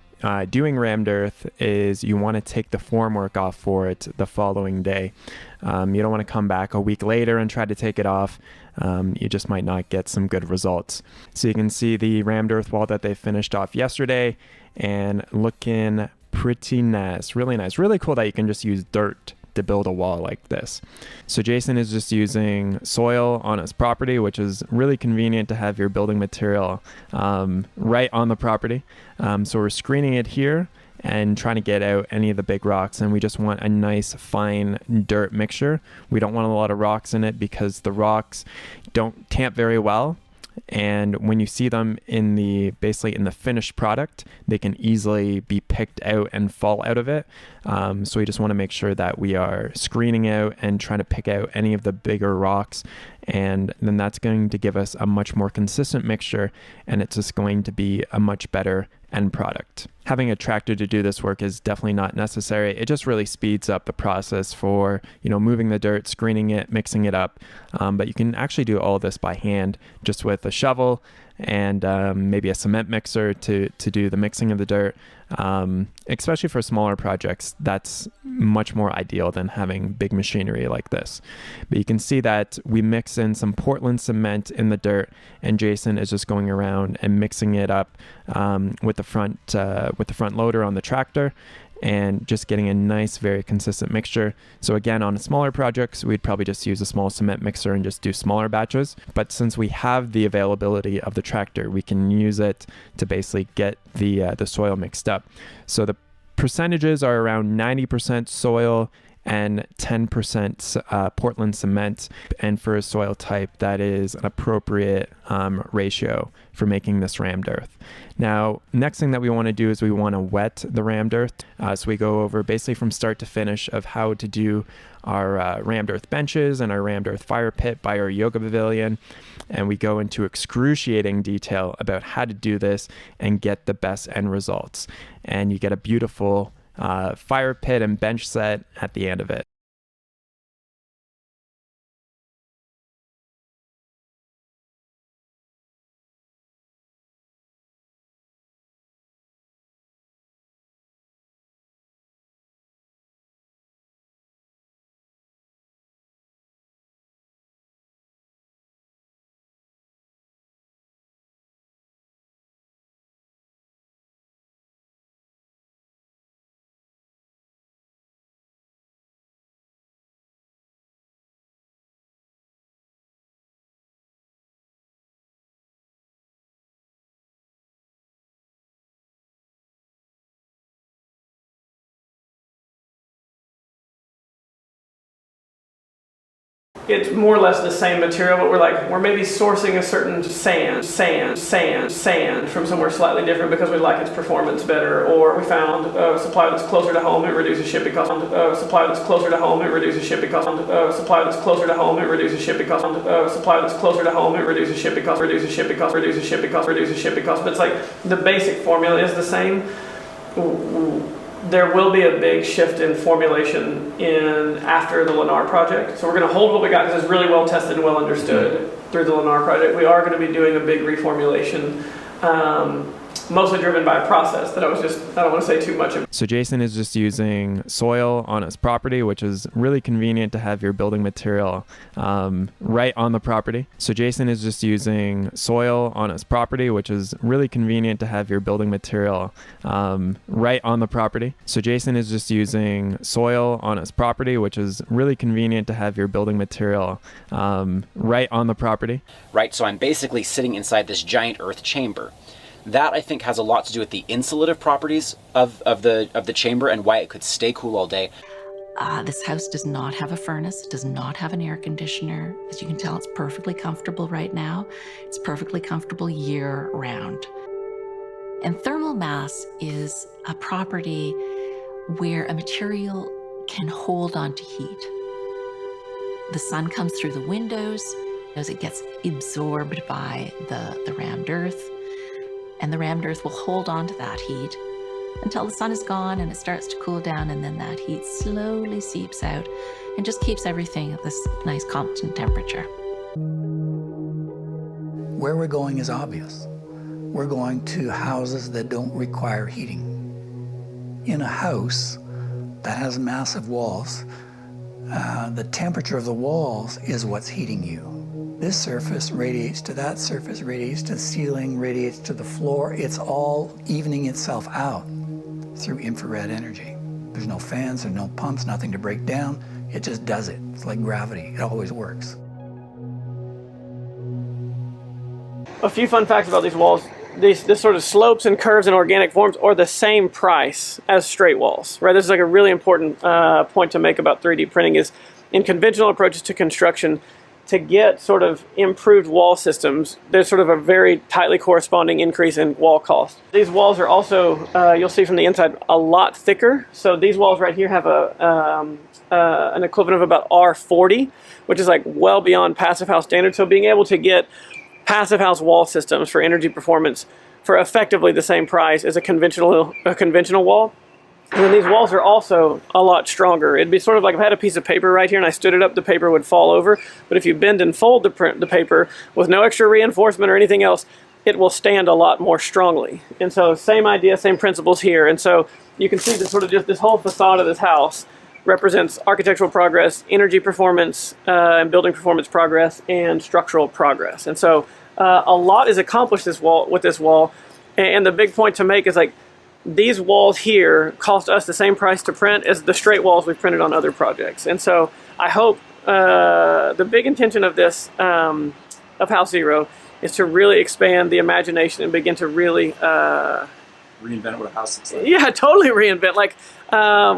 doing rammed earth, is you want to take the formwork off for it the following day. You don't want to come back a week later and try to take it off. You just might not get some good results. So you can see the rammed earth wall that they finished off yesterday and looking pretty nice, really nice. Really cool that you can just use dirt to build a wall like this. So Jason is just using soil on his property, which is really convenient to have your building material right on the property. So we're screening it here and trying to get out any of the big rocks, and we just want a nice fine dirt mixture. We don't want a lot of rocks in it because the rocks don't tamp very well, and when you see them in the basically in the finished product, they can easily be picked out and fall out of it. So we just want to make sure that we are screening out and trying to pick out any of the bigger rocks, and then that's going to give us a much more consistent mixture, and it's just going to be a much better end product. Having a tractor to do this work is definitely not necessary. It just really speeds up the process for, moving the dirt, screening it, mixing it up. But you can actually do all this by hand, just with a shovel and maybe a cement mixer to do the mixing of the dirt. Especially for smaller projects, that's much more ideal than having big machinery like this. But you can see that we mix in some Portland cement in the dirt, and Jason is just going around and mixing it up with the front loader on the tractor, and just getting a nice, very consistent mixture. So again, on smaller projects, we'd probably just use a small cement mixer and just do smaller batches. But since we have the availability of the tractor, we can use it to basically get the soil mixed up. So the percentages are around 90% soil and 10% Portland cement. And for a soil type, that is an appropriate ratio for making this rammed earth. Now, next thing that we want to do is we want to wet the rammed earth. So we go over basically from start to finish of how to do our rammed earth benches and our rammed earth fire pit by our yoga pavilion. And we go into excruciating detail about how to do this and get the best end results. And you get a beautiful fire pit and bench set at the end of it. It's more or less the same material, but we're maybe sourcing a certain sand from somewhere slightly different because we like its performance better, or we found a supply that's closer to home, it reduces shipping costs. Supply that's closer to home, it reduces shipping costs. Supply that's closer to home, it reduces shipping costs. Supply that's closer to home, it reduces shipping costs. Reduces shipping costs. Reduces shipping costs. Reduces shipping costs. But it's like the basic formula is the same. There will be a big shift in formulation after the Lennar project. So we're going to hold what we got because it's really well tested and well understood through the Lennar project. We are going to be doing a big reformulation, mostly driven by a process that I don't want to say too much about. So Jason is just using soil on his property, which is really convenient to have your building material right on the property. So Jason is just using soil on his property, which is really convenient to have your building material right on the property. So Jason is just using soil on his property, which is really convenient to have your building material right on the property. Right, so I'm basically sitting inside this giant earth chamber. That, I think, has a lot to do with the insulative properties of the chamber and why it could stay cool all day. This house does not have a furnace, it does not have an air conditioner. As you can tell, it's perfectly comfortable right now. It's perfectly comfortable year round. And thermal mass is a property where a material can hold on to heat. The sun comes through the windows as it gets absorbed by the rammed earth. And the rammed earth will hold on to that heat until the sun is gone and it starts to cool down, and then that heat slowly seeps out and just keeps everything at this nice constant temperature. Where we're going is obvious. We're going to houses that don't require heating. In a house that has massive walls, the temperature of the walls is what's heating you. This surface radiates to that surface, radiates to the ceiling, radiates to the floor. It's all evening itself out through infrared energy. There's no fans, there's no pumps, nothing to break down. It just does it. It's like gravity. It always works. A few fun facts about these walls. This sort of slopes and curves and organic forms are the same price as straight walls, right? This is like a really important point to make about 3D printing is in conventional approaches to construction, to get sort of improved wall systems, there's sort of a very tightly corresponding increase in wall cost. These walls are also, you'll see from the inside, a lot thicker. So these walls right here have an equivalent of about R40, which is like well beyond passive house standards. So being able to get passive house wall systems for energy performance for effectively the same price as a conventional wall. And then these walls are also a lot stronger. It'd be sort of like if I had a piece of paper right here and I stood it up, the paper would fall over. But if you bend and fold the paper with no extra reinforcement or anything else, it will stand a lot more strongly. And so same idea, same principles here. And so you can see that sort of just this whole facade of this house represents architectural progress, energy performance, and building performance progress, and structural progress. And so a lot is accomplished with this wall. And the big point to make is like, these walls here cost us the same price to print as the straight walls we've printed on other projects. And so I hope the big intention of this, of House Zero, is to really expand the imagination and begin to really Reinvent what a house looks like. yeah, totally reinvent. Like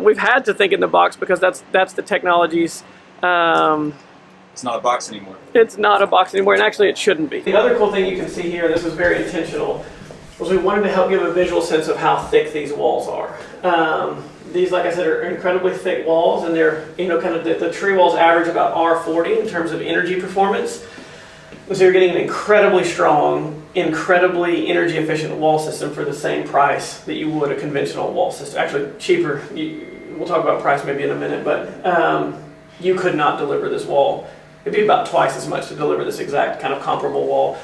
we've had to think in the box because that's the technologies. It's not a box anymore. It's not a box anymore, and actually it shouldn't be. The other cool thing you can see here, this was very intentional, was we wanted to help give a visual sense of how thick these walls are. These, like I said, are incredibly thick walls, and they're, you know, kind of the tree walls average about R40 in terms of energy performance. So you're getting an incredibly strong, incredibly energy efficient wall system for the same price that you would a conventional wall system. Actually cheaper. We'll talk about price maybe in a minute, but you could not deliver this wall. It'd be about twice as much to deliver this exact kind of comparable wall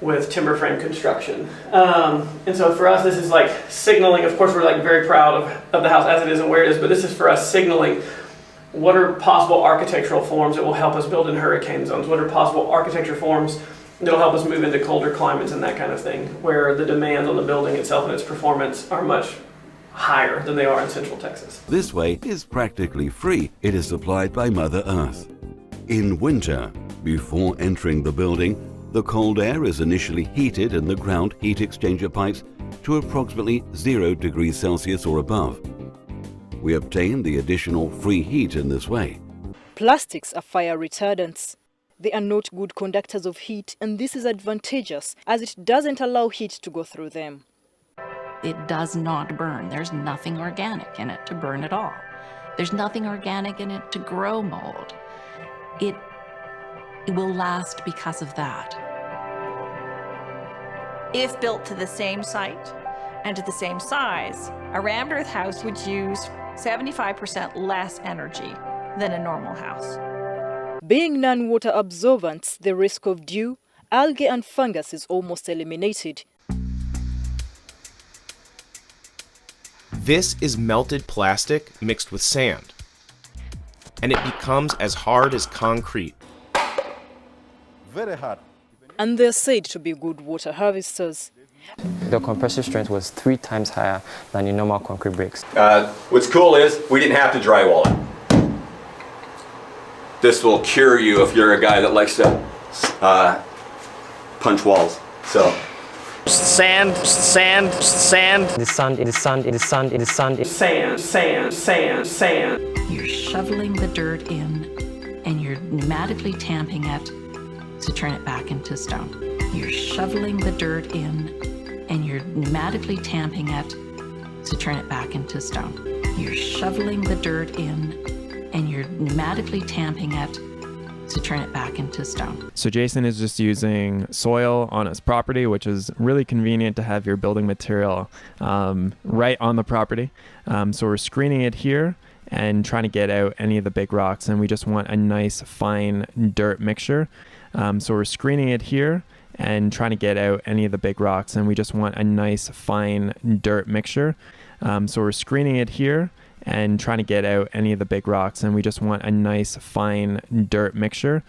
with timber frame construction. And so for us, this is like signaling. Of course, we're like very proud of the house as it is and where it is, but this is for us signaling what are possible architectural forms that will help us build in hurricane zones? What are possible architecture forms that will help us move into colder climates and that kind of thing, where the demands on the building itself and its performance are much higher than they are in Central Texas. This way is practically free. It is supplied by Mother Earth. In winter, before entering the building, the cold air is initially heated in the ground heat exchanger pipes to approximately 0 degrees Celsius or above. We obtain the additional free heat in this way. Plastics are fire retardants. They are not good conductors of heat, and this is advantageous as it doesn't allow heat to go through them. It does not burn. There's nothing organic in it to burn at all. There's nothing organic in it to grow mold. It will last because of that. If built to the same site and to the same size, a rammed earth house would use 75% less energy than a normal house. Being non-water absorbents, the risk of dew, algae and fungus is almost eliminated. This is melted plastic mixed with sand, and it becomes as hard as concrete. Very hard. And they're said to be good water harvesters. The compressive strength was 3 times higher than the normal concrete bricks. What's cool is we didn't have to drywall it. This will cure you if you're a guy that likes to punch walls. So sand, sand, sand. The sand, the sand, the sand, the sand. Sand, sand, sand, sand. You're shoveling the dirt in and you're pneumatically tamping it to turn it back into stone. You're shoveling the dirt in and you're pneumatically tamping it to turn it back into stone. You're shoveling the dirt in and you're pneumatically tamping it to turn it back into stone. So Jason is just using soil on his property, which is really convenient to have your building material right on the property. So we're screening it here and trying to get out any of the big rocks, and we just want a nice fine dirt mixture. So we're screening it here and trying to get out any of the big rocks, and we just want a nice fine dirt mixture. So we're screening it here and trying to get out any of the big rocks, and we just want a nice fine dirt mixture.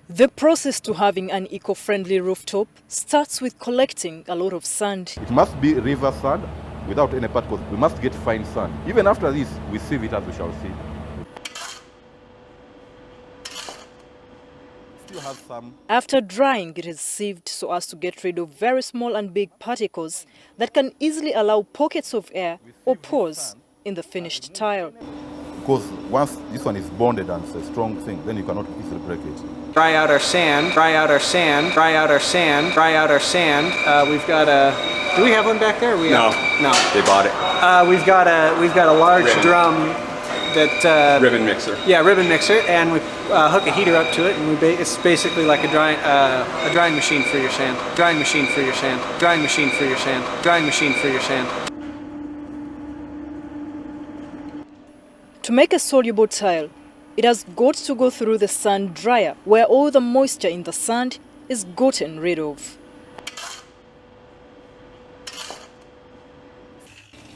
The process to having an eco-friendly rooftop starts with collecting a lot of sand. It must be river sand without any particles. We must get fine sand. Even after this, we sieve it as we shall see. After drying, it is sieved so as to get rid of very small and big particles that can easily allow pockets of air or pores in the finished tile. Because once this one is bonded and it's a strong thing, then you cannot easily break it. Dry out our sand, dry out our sand, dry out our sand, dry out our sand. We've got a, do we have one back there? No, they bought it. We've got a large drum that ribbon mixer. Yeah, ribbon mixer, and we hook a heater up to it, and it's basically like a drying machine for your sand. Drying machine for your sand. Drying machine for your sand. Drying machine for your sand. To make a soluble tile, it has got to go through the sand dryer, where all the moisture in the sand is gotten rid of.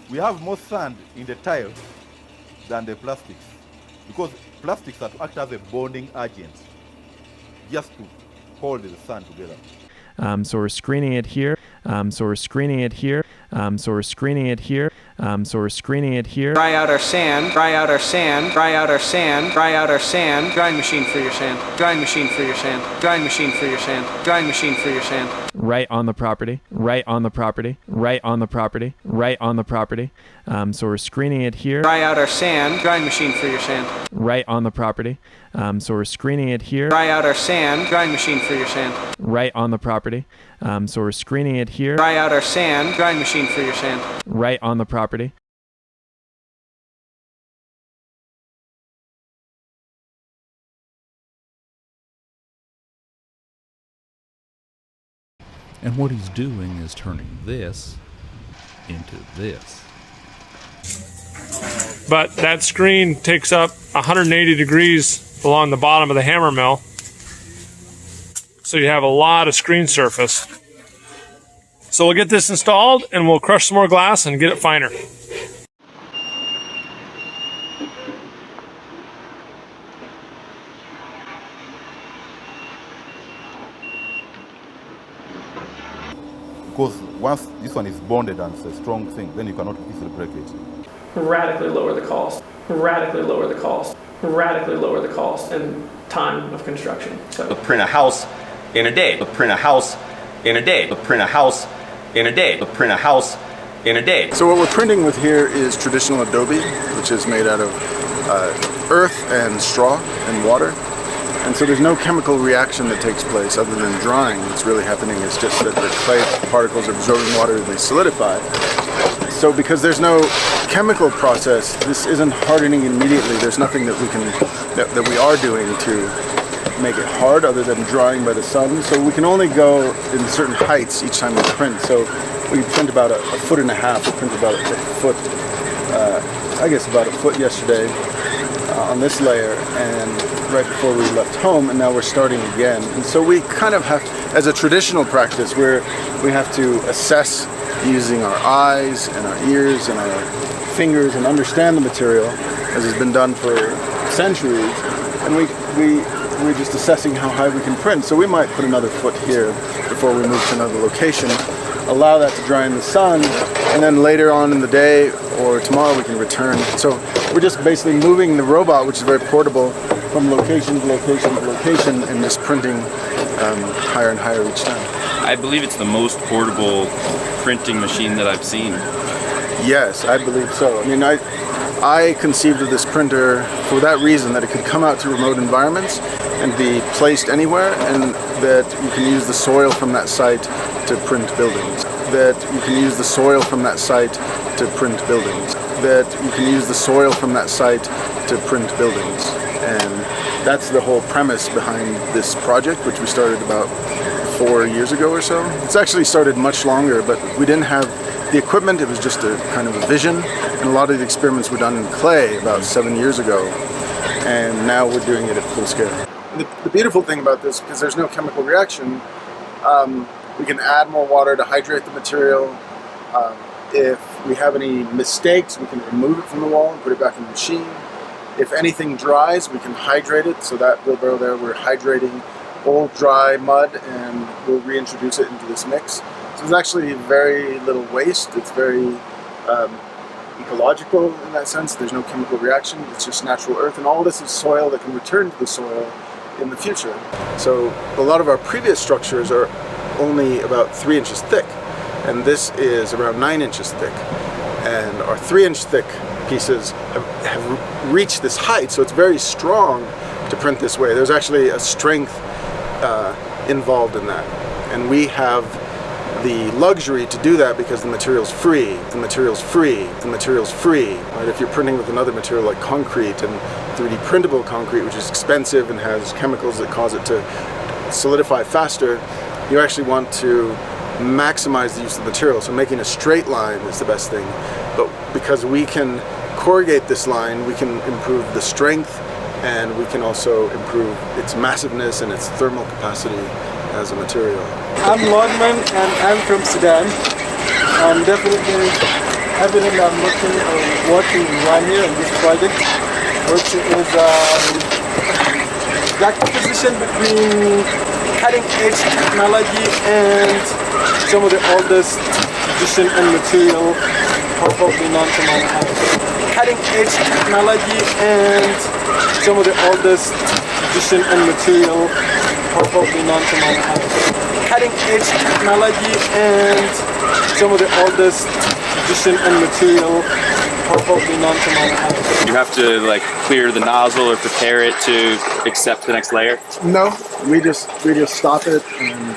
We have more sand in the tiles than the plastics, because plastics are to act as a bonding agent, just to hold the sand together. So we're screening it here. So we're screening it here. So we're screening it here. So we're screening it here. Dry out our sand, dry out our sand, dry out our sand, dry out our sand. Drying machine for your sand, drying machine for your sand, drying machine for your sand, drying machine for your sand. Right on the property, right on the property, right on the property, right on the property. So we're screening it here. Dry out our sand, drying machine for your sand. Right on the property. So we're screening it here. Dry out our sand, drying machine for your sand. Right on the property. So we're screening it here. Dry out our sand, drying machine for your sand. Right on the property. And what he's doing is turning this into this. But that screen takes up 180 degrees along the bottom of the hammer mill. So you have a lot of screen surface. So we'll get this installed and we'll crush some more glass and get it finer. Because once this one is bonded and it's a strong thing, then you cannot easily break it. Radically lower the cost, radically lower the cost, radically lower the cost and time of construction. So Print a house in a day. Print a house in a day. Print a house in a day. Print a house in a day. So what we're printing with here is traditional adobe, which is made out of earth and straw and water. And so there's no chemical reaction that takes place other than drying. What's really happening is just that the clay particles are absorbing water and they solidify. So because there's no chemical process, this isn't hardening immediately. There's nothing that we are doing to make it hard other than drying by the sun. So we can only go in certain heights each time we print. So we print about a foot and a half. We print about a foot, I guess about a foot yesterday on this layer, and right before we left home, and now we're starting again. And so we kind of have, as a traditional practice, where we have to assess using our eyes and our ears and our fingers and understand the material, as has been done for centuries, and we're just assessing how high we can print. So we might put another foot here before we move to another location, allow that to dry in the sun, and then later on in the day or tomorrow we can return. So we're just basically moving the robot, which is very portable, from location to location to location, and just printing higher and higher each time. I believe it's the most portable printing machine that I've seen. Yes, I believe so. I mean, I conceived of this printer for that reason, that it could come out to remote environments and be placed anywhere, and that you can use the soil from that site to print buildings. That you can use the soil from that site to print buildings. That you can use the soil from that site to print buildings. And that's the whole premise behind this project, which we started about 4 years ago or so. It's actually started much longer, but we didn't have the equipment. It was just a kind of a vision, and a lot of the experiments were done in clay about 7 years ago, and now we're doing it at full scale. The beautiful thing about this, because there's no chemical reaction, we can add more water to hydrate the material. If we have any mistakes, we can remove it from the wall and put it back in the machine. If anything dries, we can hydrate it. So that wheelbarrow there, we're hydrating old dry mud, and we'll reintroduce it into this mix. So there's actually very little waste. It's very ecological in that sense. There's no chemical reaction. It's just natural earth, and all this is soil that can return to the soil in the future. So a lot of our previous structures are only about 3 inches thick, and this is around 9 inches thick. And our 3-inch thick pieces have reached this height, so it's very strong to print this way. There's actually a strength involved in that, and we have the luxury to do that because the material's free. The material's free. The material's free. Right? If you're printing with another material like concrete, and 3D printable concrete, which is expensive and has chemicals that cause it to solidify faster, you actually want to maximize the use of the material. So making a straight line is the best thing. But because we can corrugate this line, we can improve the strength and we can also improve its massiveness and its thermal capacity as a material. I'm Lodman and I'm from Sudan. I'm definitely evident I'm working right here in this project, which is juxtaposition between cutting-edge technology and some of the oldest tradition and material probably known to mankind. Cutting-edge technology and some of the oldest tradition and material probably known to mankind. Cutting-edge technology and some of the oldest tradition and material probably known to mankind. You have to like clear the nozzle or prepare it to accept the next layer? No, we just stop it, and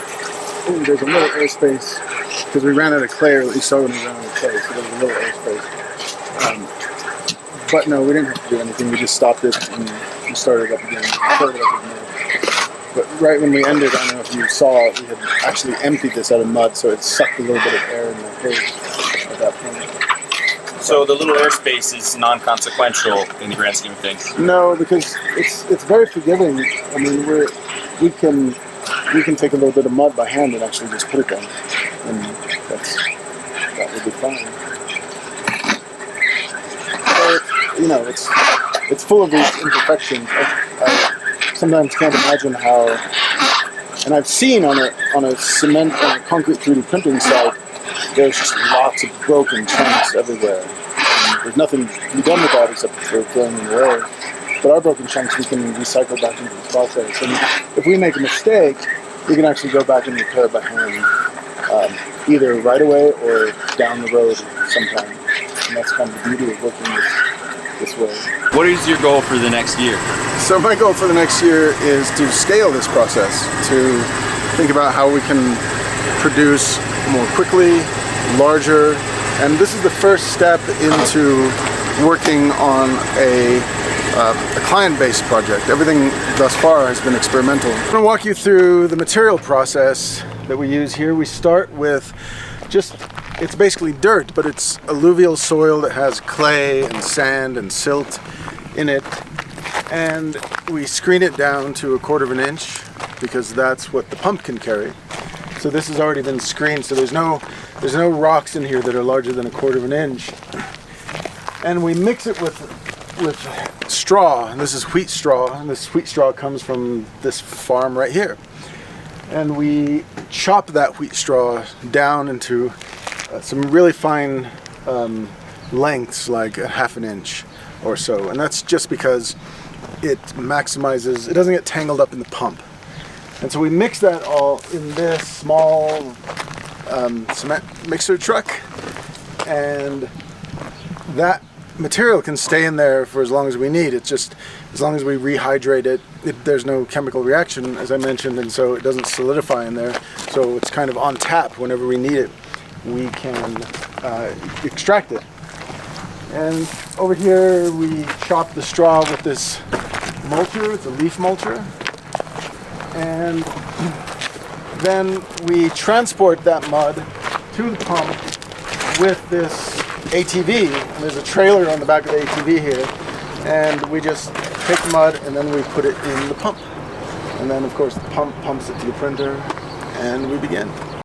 there's a little airspace because we ran out of clay, or at least so when we ran out of clay, so there's a little airspace. But no, we didn't have to do anything. We just stopped it and we started up again. But right when we ended, I don't know if you saw, we had actually emptied this out of mud, so it sucked a little bit of air in the cage at that point. So the little airspace is non-consequential in the grand scheme of things? No, because it's very forgiving. I mean, we can take a little bit of mud by hand and actually just put it down, and that would be fine. So it's full of these imperfections. I sometimes can't imagine how, and I've seen on a cement and a concrete 3D printing site, there's just lots of broken chunks everywhere. And there's nothing to be done with that except for throwing them away. But our broken chunks we can recycle back into the process. And if we make a mistake, we can actually go back and repair it by hand, either right away or down the road sometime. And that's kind of the beauty of working this way. What is your goal for the next year? So my goal for the next year is to scale this process, to think about how we can produce more quickly, larger, and this is the first step into working on a client-based project. Everything thus far has been experimental. I'm going to walk you through the material process that we use here. We start with it's basically dirt, but it's alluvial soil that has clay and sand and silt in it, and we screen it down to 1/4 inch because that's what the pump can carry. So this has already been screened, so there's no rocks in here that are larger than 1/4 inch. And we mix it with straw, and this is wheat straw, and this wheat straw comes from this farm right here. And we chop that wheat straw down into some really fine lengths, like 1/2 inch or so, and that's just because it doesn't get tangled up in the pump. And so we mix that all in this small cement mixer truck, and that material can stay in there for as long as we need. It's just as long as we rehydrate it, there's no chemical reaction, as I mentioned, and so it doesn't solidify in there. So it's kind of on tap whenever we need it. We can extract it. And over here we chop the straw with this mulcher. It's a leaf mulcher. And then we transport that mud to the pump with this ATV. And there's a trailer on the back of the ATV here. And we just take the mud and then we put it in the pump. And then of course the pump pumps it to the printer and we begin.